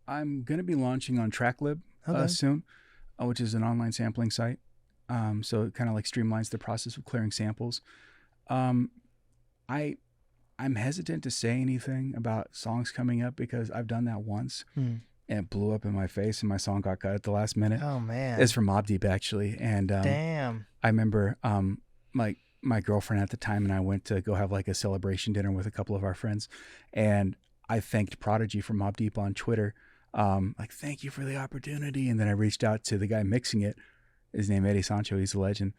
going to be launching on TrackLib soon, which is an online sampling site. So it kind of like streamlines the process of clearing samples. I I'm hesitant to say anything about songs coming up because I've done that once and it blew up in my face and my song got cut at the last minute. Oh man. It's from Mobb Deep actually. And damn. I remember like my girlfriend at the time and I went to go have like a celebration dinner with a couple of our friends, and I thanked Prodigy from Mobb Deep on Twitter. Like, thank you for the opportunity. And then I reached out to the guy mixing it. His name Eddie Sancho. He's a legend.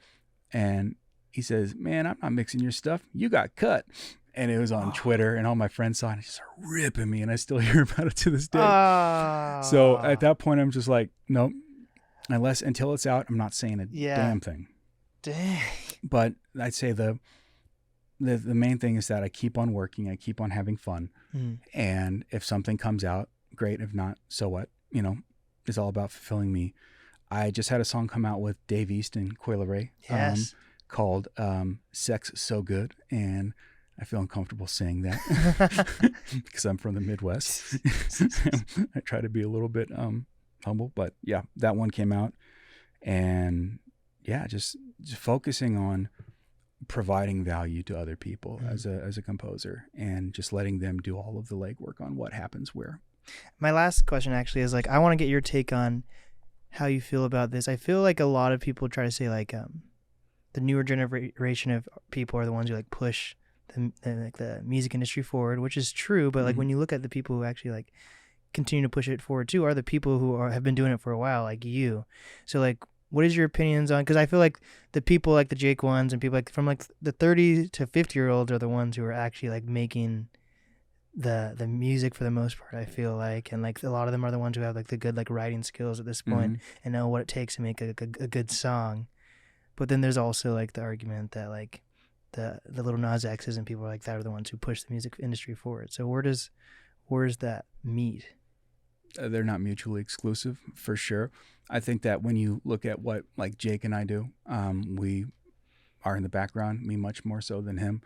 And he says, man, I'm not mixing your stuff. You got cut. And it was on Twitter, and all my friends saw it, and he started ripping me, and I still hear about it to this day. So at that point, I'm just like, nope. Until it's out, I'm not saying a damn thing. Dang. But I'd say the main thing is that I keep on working, I keep on having fun, and if something comes out, great. If not, so what? You know, it's all about fulfilling me. I just had a song come out with Dave East and Coi Leray, called "Sex So Good," and I feel uncomfortable saying that because I'm from the Midwest. I try to be a little bit humble, but yeah, that one came out, and yeah, just focusing on providing value to other people as a composer, and just letting them do all of the legwork on what happens where. My last question actually is like, I want to get your take on how you feel about this. I feel like a lot of people try to say like the newer generation of people are the ones who like push the music industry forward, which is true, but like when you look at the people who actually like continue to push it forward too are the people who have been doing it for a while, like you. So like, what is your opinions on, because I feel like the people like the Jake ones and people like from like the 30 to 50 year olds are the ones who are actually like making the music for the most part, I feel like, and like a lot of them are the ones who have like the good like writing skills at this point and know what it takes to make a good song. But then there's also like the argument that like the little Nas X's and people like that are the ones who push the music industry forward. So where does that meet? They're not mutually exclusive, for sure. I think that when you look at what like Jake and I do, we are in the background, me much more so than him.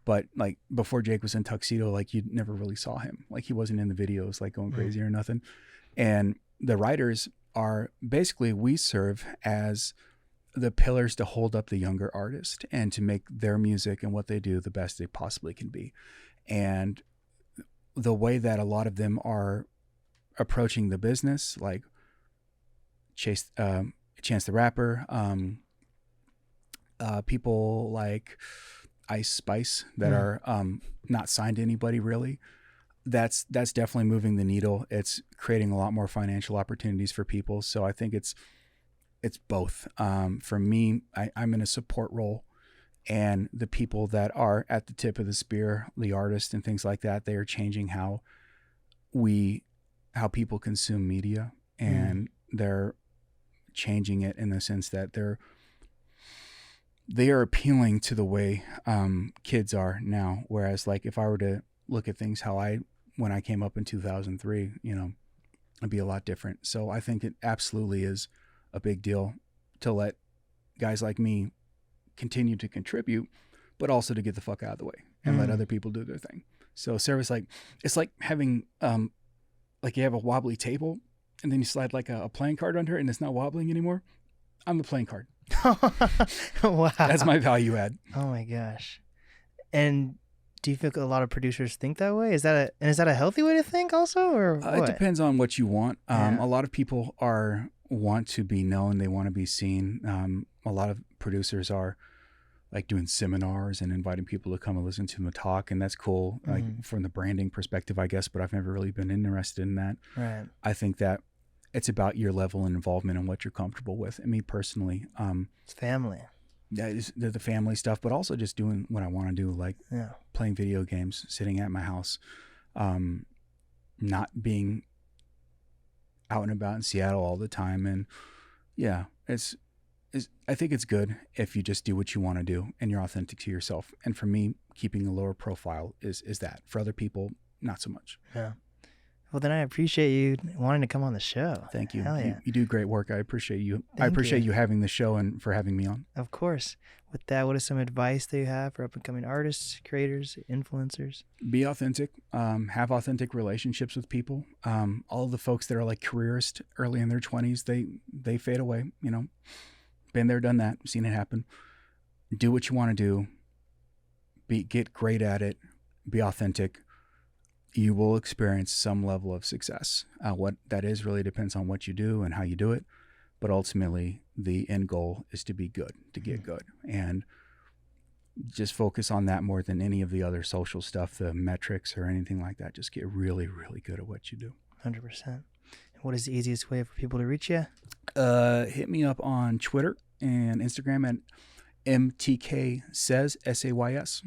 But like before Jake was in Tuxedo, like you never really saw him. Like he wasn't in the videos like going crazy or nothing. And the writers are basically, we serve as the pillars to hold up the younger artist and to make their music and what they do the best they possibly can be. And the way that a lot of them are approaching the business, like Chance the Rapper, people like Ice Spice that are not signed to anybody really, that's definitely moving the needle. It's creating a lot more financial opportunities for people. So I think it's both. For me, I'm in a support role, and the people that are at the tip of the spear, the artists and things like that, they are changing how people consume media, and they're changing it in the sense that they are appealing to the way kids are now. Whereas like if I were to look at things when I came up in 2003, you know, it'd be a lot different. So I think it absolutely is a big deal to let guys like me continue to contribute, but also to get the fuck out of the way and let other people do their thing. So service, like, it's like having, like you have a wobbly table and then you slide like a playing card under it and it's not wobbling anymore. I'm the playing card. Wow. That's my value add. Oh my gosh. And do you feel a lot of producers think that way? Is that a healthy way to think also, or what? It depends on what you want. A lot of people want to be known. They want to be seen. A lot of producers are like doing seminars and inviting people to come and listen to them talk. And that's cool. Like from the branding perspective, I guess, but I've never really been interested in that. Right. I think that it's about your level and involvement and what you're comfortable with. And me personally, it's family. Yeah, the family stuff, but also just doing what I want to do, like playing video games, sitting at my house, not being out and about in Seattle all the time. And yeah, I think it's good if you just do what you want to do and you're authentic to yourself. And for me, keeping a lower profile is that. For other people, not so much. Yeah. Well, then I appreciate you wanting to come on the show. Thank you. Hell yeah. You do great work. I appreciate you. I appreciate you having the show and for having me on. Of course. With that, what is some advice that you have for up-and-coming artists, creators, influencers? Be authentic. Have authentic relationships with people. All the folks that are like careerists early in their 20s, they fade away. You know, been there, done that, seen it happen. Do what you want to do. Get great at it. be authentic, you will experience some level of success. What that is really depends on what you do and how you do it. But ultimately, the end goal is to be good, to get good. And just focus on that more than any of the other social stuff, the metrics or anything like that. Just get really, really good at what you do. 100%. What is the easiest way for people to reach you? Hit me up on Twitter and Instagram at MTK Says, SAYS.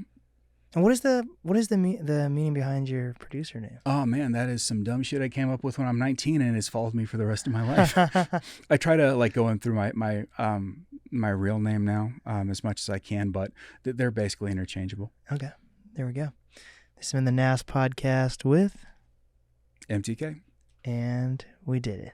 And what is the meaning behind your producer name? Oh man, that is some dumb shit I came up with when I'm 19, and it's followed me for the rest of my life. I try to like go in through my real name now as much as I can, but they're basically interchangeable. Okay, there we go. This has been the NAST podcast with MTK, and we did it.